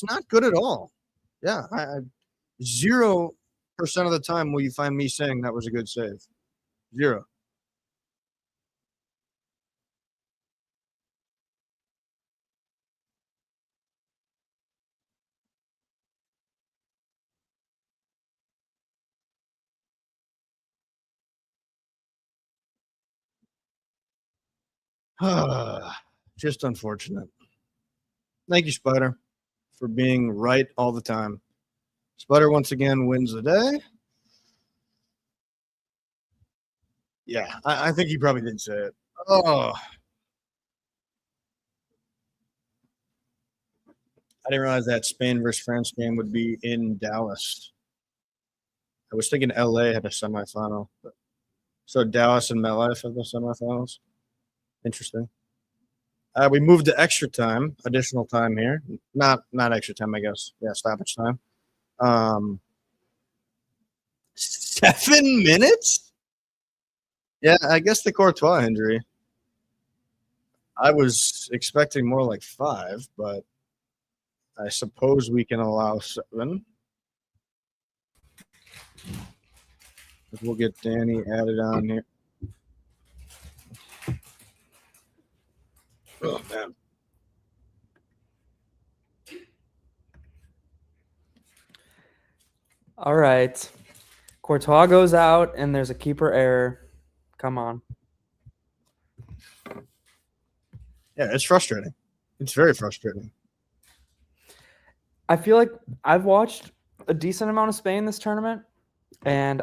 not good at all. Yeah, 0% of the time will you find me saying that was a good save. 0. Just unfortunate. Thank you, Spider, for being right all the time. Spider once again wins the day. Yeah, I think he probably did say it. Oh, I didn't realize that Spain versus France game would be in Dallas. I was thinking LA had a semifinal. So Dallas and MetLife have the semifinals. Interesting. We moved to extra time, additional time here. Not extra time, I guess. Yeah, stoppage time. 7 minutes? Yeah, I guess the Courtois injury. I was expecting more like 5, but I suppose we can allow 7. We'll get Danny added on here. Oh, man. All right. Courtois goes out, and there's a keeper error. Come on. Yeah, it's frustrating. It's very frustrating. I feel like I've watched a decent amount of Spain this tournament, and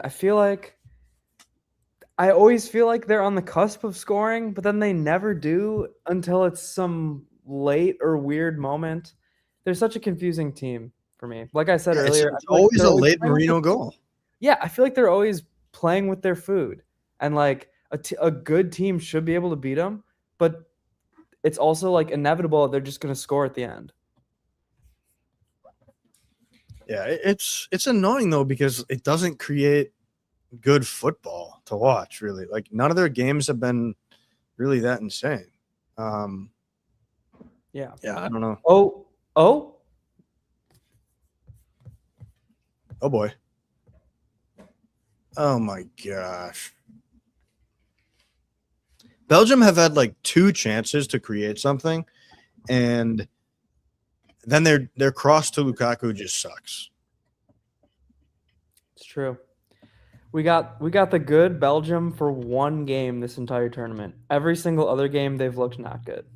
I always feel like they're on the cusp of scoring, but then they never do until it's some late or weird moment. They're such a confusing team for me. Like I said earlier, it's always a late Marino goal. Yeah, I feel like they're always playing with their food, and like a good team should be able to beat them, but it's also like inevitable they're just going to score at the end. Yeah, it's annoying though because it doesn't create good football to watch. Really, like none of their games have been really that insane. Yeah, I don't know. Oh boy. Oh my gosh. Belgium have had like 2 chances to create something, and then their cross to Lukaku just sucks. It's true. We got the good Belgium for 1 game this entire tournament. Every single other game they've looked not good.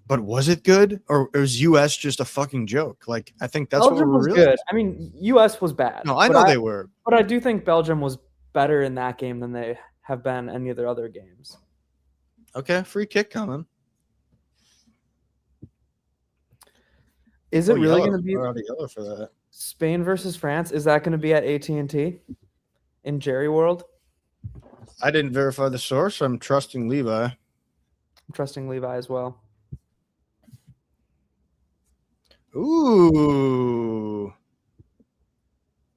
But was it good, or was US just a fucking joke? Like I think that's Belgium what we're was really good. I mean, US was bad. No, I know they were. But I do think Belgium was better in that game than they have been any of their other games. Okay, free kick coming. Is it really going to be yellow for that? Spain versus France? Is that going to be at AT&T in Jerry World? I didn't verify the source. I'm trusting Levi. I'm trusting Levi as well. Ooh.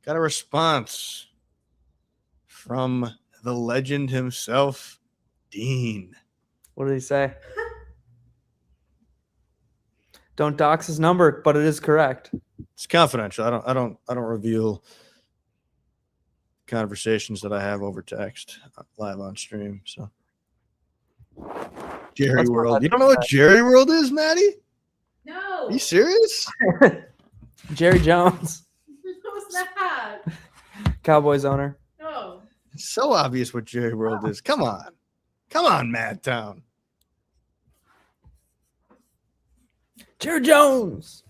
Got a response from the legend himself, Dean. What did he say? Don't dox his number, but it is correct. It's confidential. I don't reveal conversations that I have over text live on stream. So Jerry World. You don't know what Jerry World is, Maddie? No. Are you serious? Jerry Jones, What's that? Cowboys owner. No. It's so obvious what Jerry World is. Come on, Madtown. Jerry Jones.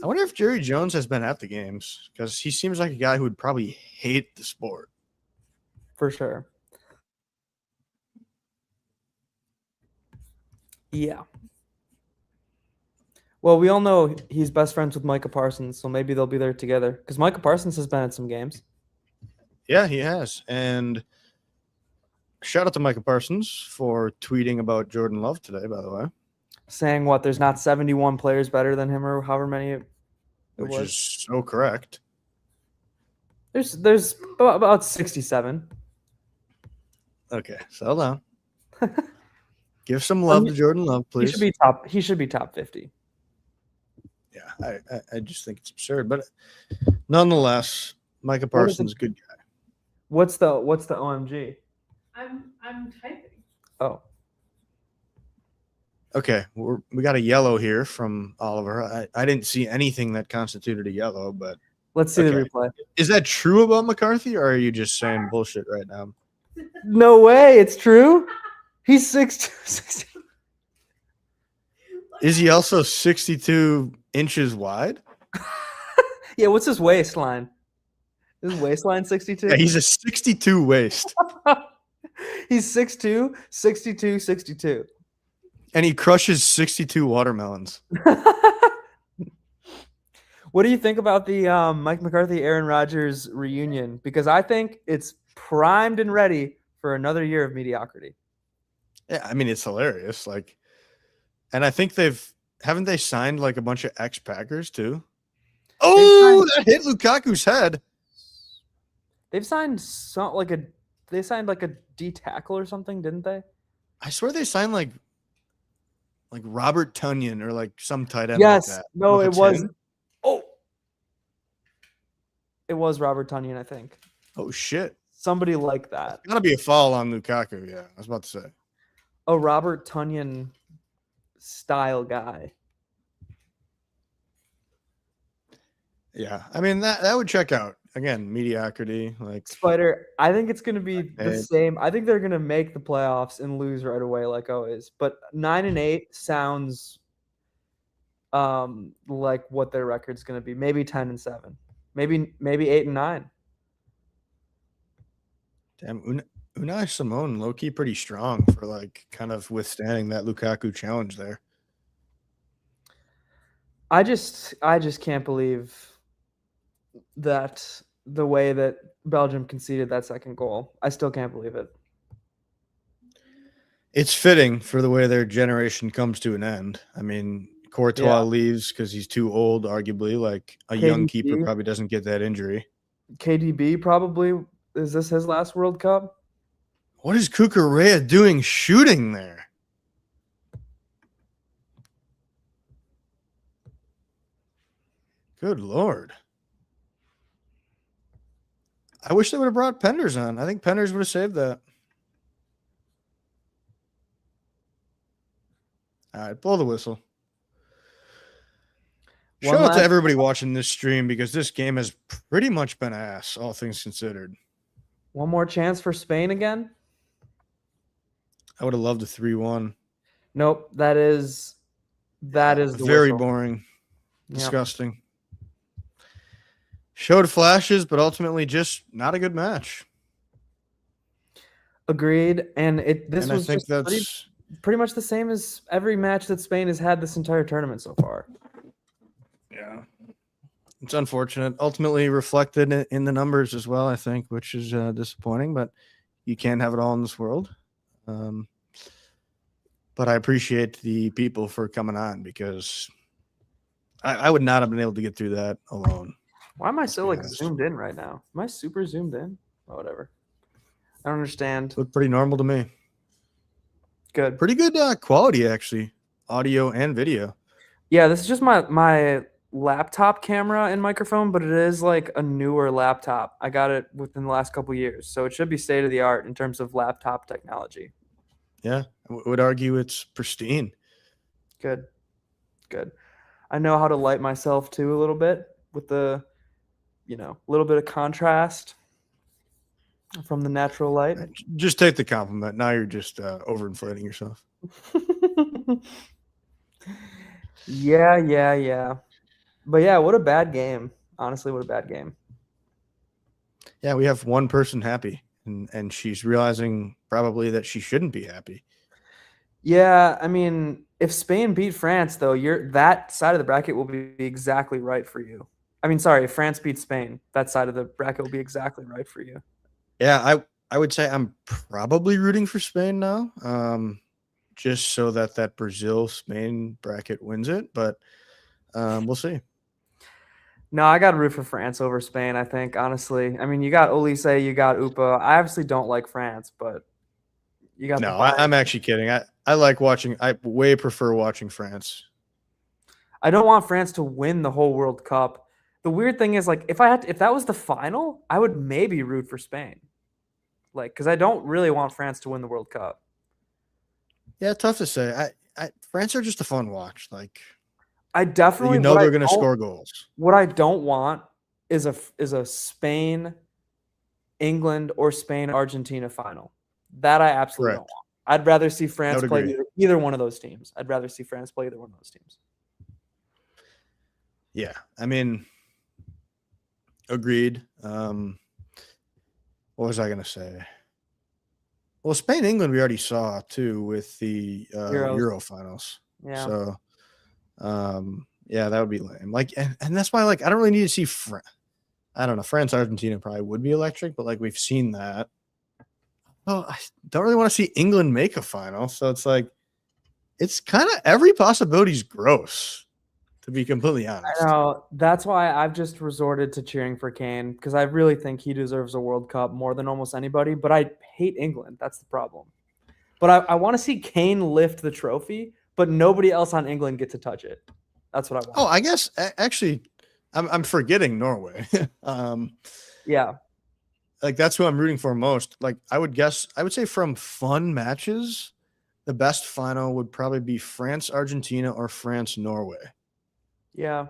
I wonder if Jerry Jones has been at the games because he seems like a guy who would probably hate the sport. For sure. Yeah. Well, we all know he's best friends with Micah Parsons, so maybe they'll be there together. Because Micah Parsons has been at some games. Yeah, he has. And shout out to Micah Parsons for tweeting about Jordan Love today, by the way. Saying what? There's not 71 players better than him, or however many it Which was. is so correct. There's about 67. Okay, settle down. Give some love to Jordan Love, please. He should be top 50. Yeah, I just think it's absurd, but nonetheless, Micah Parsons, good guy. What's the OMG? I'm typing. Oh. Okay, we got a yellow here from Oliver. I didn't see anything that constituted a yellow, but Let's see the replay. Is that true about McCarthy, or are you just saying bullshit right now? No way, it's true. He's 6'2". Is he also 62 inches wide? Yeah, what's his waistline? Is his waistline 62? Yeah, he's a 62 waist. He's 6'2", 62, 62. And he crushes 62 watermelons. What do you think about the Mike McCarthy, Aaron Rodgers reunion? Because I think it's primed and ready for another year of mediocrity. Yeah, I mean, it's hilarious. And I think haven't they signed like a bunch of ex-Packers too? Oh, that hit Lukaku's head. They've signed they signed like a D tackle or something, didn't they? I swear they signed like Robert Tonyan or like some tight end. Yes, like that. no, it was. Oh, it was Robert Tonyan, I think. Oh shit! Somebody like that. It's gotta be a foul on Lukaku. Yeah, I was about to say. A Robert Tonyan style guy. Yeah, I mean that would check out. Again, mediocrity. Like Spider, I think it's going to be the same. I think they're going to make the playoffs and lose right away, like always. But 9-8 sounds like what their record's going to be. Maybe 10-7, maybe 8-9. Damn, Unai Simone, low key, pretty strong for like kind of withstanding that Lukaku challenge there. I just can't believe that the way that Belgium conceded that second goal. I still can't believe it. It's fitting for the way their generation comes to an end. I mean, Courtois leaves because he's too old, arguably. Like a young keeper probably doesn't get that injury. KDB probably. Is this his last World Cup? What is Cucurella doing shooting there? Good Lord. I wish they would have brought Penders on. I think Penders would have saved that. All right, blow the whistle. Shout out to everybody watching this stream because this game has pretty much been ass, all things considered. One more chance for Spain again? I would have loved a 3-1. Nope, that is the very whistle. Boring. Disgusting. Showed flashes, but ultimately just not a good match. Agreed. And this was just pretty much the same as every match that Spain has had this entire tournament so far. Yeah. It's unfortunate. Ultimately reflected in the numbers as well, I think, which is disappointing, but you can't have it all in this world. But I appreciate the people for coming on because I would not have been able to get through that alone. Why am I so be like honest. zoomed in right now? Am I super zoomed in? Oh, whatever. I don't understand. Looked pretty normal to me. Good. Pretty good quality, actually, audio and video. Yeah, this is just my laptop camera and microphone, but it is like a newer laptop. I got it within the last couple years, so it should be state of the art in terms of laptop technology. Yeah, I would argue it's pristine. Good. Good. I know how to light myself too a little bit with the, little bit of contrast from the natural light. Just take the compliment. Now you're just overinflating yourself. Yeah. But yeah, what a bad game. Honestly, what a bad game. Yeah, we have one person happy, and she's realizing probably that she shouldn't be happy. Yeah, I mean, if Spain beat France, though, that side of the bracket will be exactly right for you. I mean, sorry, if France beats Spain, that side of the bracket will be exactly right for you. Yeah, I would say I'm probably rooting for Spain now, just so that Brazil-Spain bracket wins it. But we'll see. No, I got to root for France over Spain, I think, honestly. I mean, you got Olise, you got Upa. I obviously don't like France, but you got No, I'm actually kidding. I like watching. I way prefer watching France. I don't want France to win the whole World Cup. The weird thing is, like, if that was the final, I would maybe root for Spain. Like, because I don't really want France to win the World Cup. Yeah, tough to say. France are just a fun watch. Like, I definitely they're going to score goals. What I don't want is a Spain, England, or Spain Argentina final. That I absolutely don't want. I'd rather see France play either one of those teams. I'd rather see France play either one of those teams. Yeah, I mean, agreed. What was I going to say? Well, Spain, England, we already saw too with the Euro finals. Yeah. So, yeah, that would be lame. Like, and that's why, like, I don't really need to see I don't know. France, Argentina probably would be electric, but like we've seen that. Well, I don't really want to see England make a final. So it's like, it's kind of every possibility is gross, to be completely honest. I know. That's why I've just resorted to cheering for Kane, because I really think he deserves a World Cup more than almost anybody. But I hate England. That's the problem. But I want to see Kane lift the trophy, but nobody else on England get to touch it. That's what I want. Oh, I guess actually, I'm forgetting Norway. Yeah. Like, that's who I'm rooting for most. Like, I would say from fun matches, the best final would probably be France, Argentina, or France, Norway. Yeah.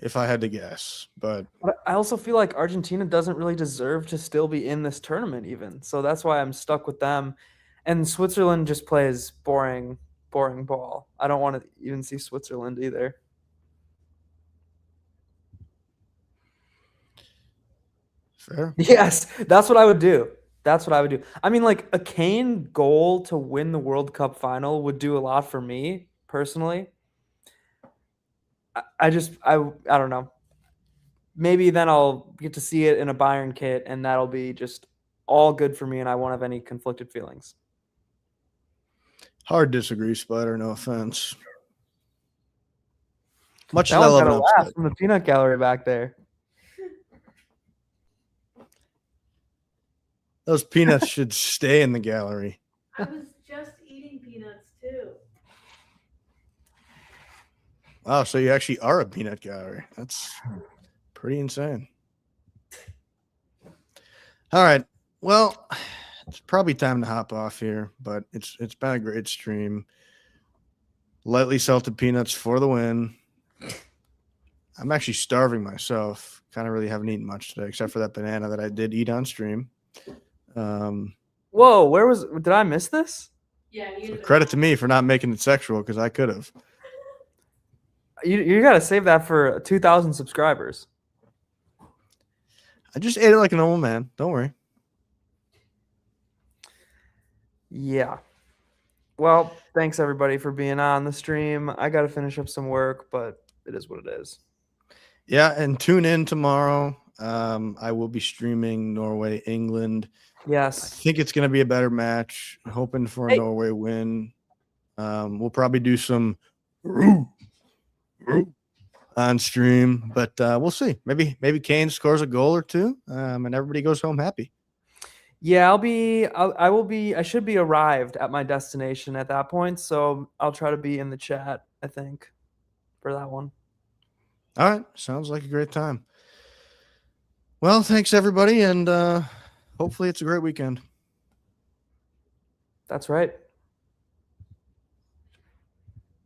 If I had to guess. But I also feel like Argentina doesn't really deserve to still be in this tournament even. So that's why I'm stuck with them. And Switzerland just plays boring ball. I don't want to even see Switzerland either. fair. Yes, that's what I would do. I mean, like, a Kane goal to win the World Cup final would do a lot for me personally. I don't know. Maybe then I'll get to see it in a Bayern kit, and that'll be just all good for me, and I won't have any conflicted feelings. Hard disagree, Spider. No offense. Much as That I one's love got an a laugh upset. from the peanut gallery back there. Those peanuts should stay in the gallery. I was just eating peanuts too. Wow, so you actually are a peanut gallery. That's pretty insane. All right. Well, it's probably time to hop off here, but it's been a great stream. Lightly salted peanuts for the win. I'm actually starving myself. Kind of really haven't eaten much today, except for that banana that I did eat on stream. Whoa, did I miss this? Yeah, So credit to me for not making it sexual, because I could have. You got to save that for 2,000 subscribers. I just ate it like a normal man. Don't worry. Yeah. Well, thanks everybody for being on the stream. I got to finish up some work, but it is what it is. Yeah, and tune in tomorrow. I will be streaming Norway, England. Yes. I think it's going to be a better match. I'm hoping for a Norway win. We'll probably do some on stream, but we'll see. Maybe Kane scores a goal or two, and everybody goes home happy. Yeah, I should be arrived at my destination at that point, so I'll try to be in the chat, I think, for that one. All right. Sounds like a great time. Well, thanks everybody, and hopefully it's a great weekend. That's right.